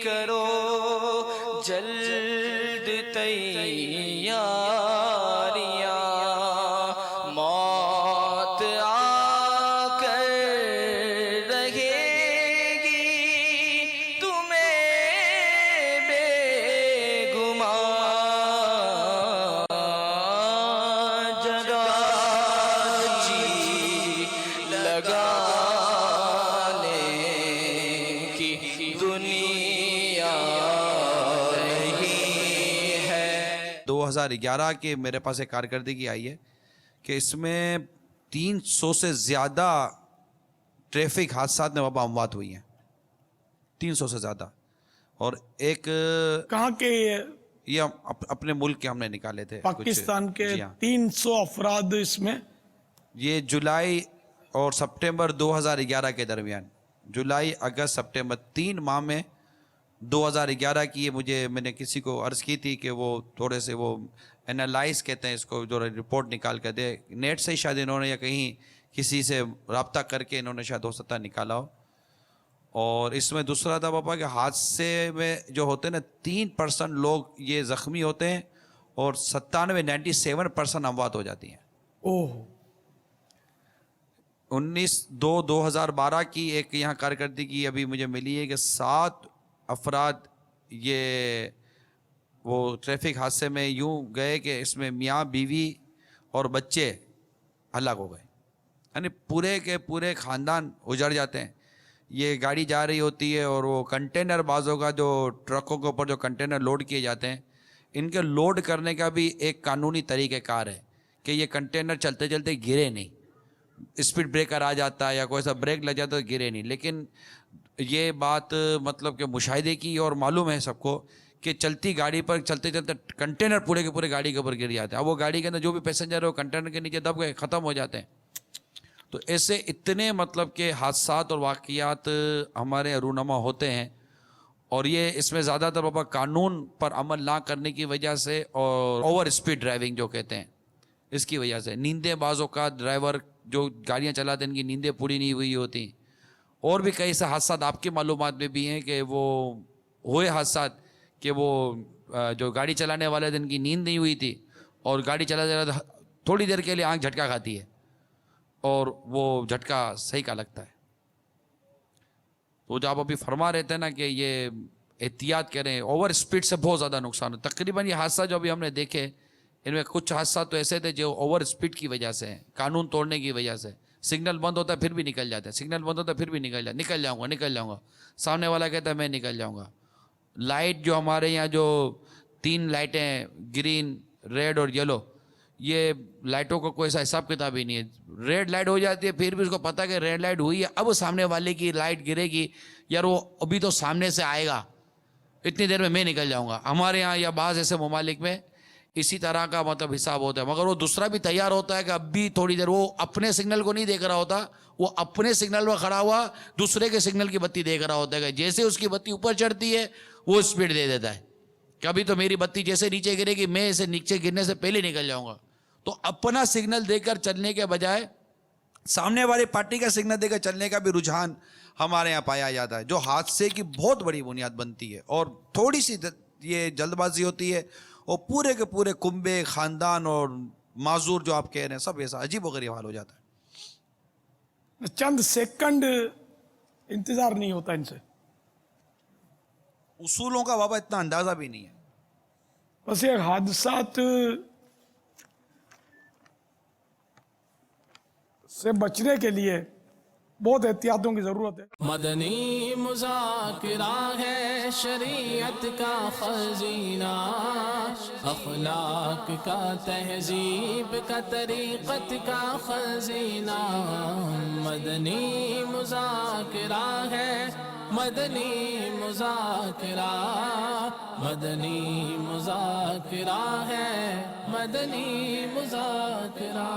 کرو جلد تیاریاں، موت آ کر رہے گی تمہیں بے گمان، جگہ جی لگانے کی دنیا نہیں ہے۔ 2011 کے میرے پاس ایک کارکردگی آئی ہے کہ اس میں 300 سے زیادہ ٹریفک حادثات میں وبا اموات ہوئی ہیں، 300 سے زیادہ، اور ایک کہاں کے؟ یہ اپنے ملک کے ہم نے نکالے تھے، پاکستان کے جی ہاں۔ 300 افراد اس میں؟ یہ جولائی اور سپٹمبر 2011 کے درمیان، جولائی اگست سپٹمبر 3 ماہ میں 2011 کی یہ میں نے کسی کو عرض کی تھی کہ وہ تھوڑے سے وہ انالائز کہتے ہیں اس کو، جو رپورٹ نکال کر دے، نیٹ سے شاید انہوں نے یا کہیں کسی سے رابطہ کر کے انہوں نے شاید ہو سکتا نکالا ہو۔ اور اس میں دوسرا تھا پاپا کہ حادثے میں جو ہوتے ہیں نا 3% لوگ یہ زخمی ہوتے ہیں اور 97% اموات ہو جاتی ہیں۔ اوہ، 19/2/2012 کی ایک یہاں کارکردگی ابھی مجھے ملی ہے کہ 7 افراد یہ وہ ٹریفک حادثے میں یوں گئے کہ اس میں میاں بیوی اور بچے ہلاک ہو گئے، یعنی پورے کے پورے خاندان اجڑ جاتے ہیں۔ یہ گاڑی جا رہی ہوتی ہے اور وہ کنٹینر بازوں کا جو ٹرکوں کے اوپر جو کنٹینر لوڈ کیے جاتے ہیں، ان کے لوڈ کرنے کا بھی ایک قانونی طریقہ کار ہے کہ یہ کنٹینر چلتے چلتے گرے نہیں، اسپیڈ بریکر آ جاتا ہے یا کوئی سا بریک لگ جاتا ہے تو گرے نہیں۔ لیکن یہ بات مطلب کہ مشاہدے کی اور معلوم ہے سب کو کہ چلتی گاڑی پر چلتے چلتے کنٹینر پورے کے پورے گاڑی کے اوپر گر جاتے ہیں، اب وہ گاڑی کے اندر جو بھی پیسنجر ہے وہ کنٹینر کے نیچے دب گئے، ختم ہو جاتے ہیں۔ تو ایسے اتنے مطلب کہ حادثات اور واقعات ہمارے رونما ہوتے ہیں، اور یہ اس میں زیادہ تر بابا قانون پر عمل نہ کرنے کی وجہ سے اور اوور اسپیڈ ڈرائیونگ جو کہتے ہیں اس کی وجہ سے، نیندیں بعض اوقات ڈرائیور جو گاڑیاں چلاتے ہیں ان کی نیندیں پوری نہیں ہوئی ہوتی، اور بھی کئی سے حادثات آپ کی معلومات میں بھی ہیں کہ وہ ہوئے حادثات کہ وہ جو گاڑی چلانے والے دن کی نیند نہیں ہوئی تھی اور گاڑی چلاتے چلاتے تھوڑی دیر کے لیے آنکھ جھٹکا کھاتی ہے اور وہ جھٹکا صحیح کا لگتا ہے۔ تو جو آپ ابھی فرما رہے تھے نا کہ یہ احتیاط کریں، اوور اسپیڈ سے بہت زیادہ نقصان ہے۔ تقریباً یہ حادثہ جو ابھی ہم نے دیکھے ان میں کچھ حادثات تو ایسے تھے جو اوور اسپیڈ کی وجہ سے ہیں، قانون توڑنے کی وجہ سے، سگنل بند ہوتا ہے پھر بھی نکل جاتے ہیں، سگنل بند ہوتا ہے پھر بھی نکل جاؤں گا، سامنے والا کہتا ہے میں نکل جاؤں گا۔ لائٹ جو ہمارے یہاں جو 3 لائٹیں ہیں، گرین، ریڈ اور یلو، یہ لائٹوں کا کوئی ایسا حساب کتاب ہی نہیں ہے۔ ریڈ لائٹ ہو جاتی ہے پھر بھی اس کو پتہ کہ ریڈ لائٹ ہوئی ہے، اب سامنے والے کی لائٹ گرے گی، یار وہ ابھی تو سامنے سے آئے گا، اتنی دیر میں نکل جاؤں گا۔ ہمارے یہاں یا بعض ایسے ممالک میں اسی طرح کا مطلب حساب ہوتا ہے، مگر وہ دوسرا بھی تیار ہوتا ہے کہ اب بھی تھوڑی دیر، وہ اپنے سگنل کو نہیں دیکھ رہا ہوتا، وہ اپنے سگنل پر کھڑا ہوا دوسرے کے سگنل کی بتی دیکھ رہا ہوتا ہے کہ جیسے اس کی بتی اوپر چڑھتی ہے وہ اسپیڈ دے دیتا ہے کہ ابھی تو میری بتی جیسے نیچے گرے گی میں اسے نیچے گرنے سے پہلے نکل جاؤں گا۔ تو اپنا سگنل دے کر چلنے کے بجائے سامنے والی پارٹی کا سگنل دے کر چلنے کا بھی رجحان ہمارے یہاں پایا جاتا ہے، جو حادثے کی بہت بڑی بنیاد بنتی ہے۔ اور تھوڑی سی یہ جلد بازی ہوتی ہے اور پورے کے پورے کنبے، خاندان اور معذور جو آپ کہہ رہے ہیں سب ایسا عجیب و غریب حال ہو جاتا ہے۔ چند سیکنڈ انتظار نہیں ہوتا ان سے، اصولوں کا بابا اتنا اندازہ بھی نہیں ہے۔ بس یہ حادثات سے بچنے کے لیے بہت احتیاطوں کی ضرورت ہے۔ مدنی مذاکرہ ہے شریعت کا خزینہ، اخلاق کا، تہذیب کا، طریقت کا خزینہ۔ مدنی مذاکرہ ہے، مدنی مذاکرہ، مدنی مذاکرہ ہے، مدنی مذاکرہ۔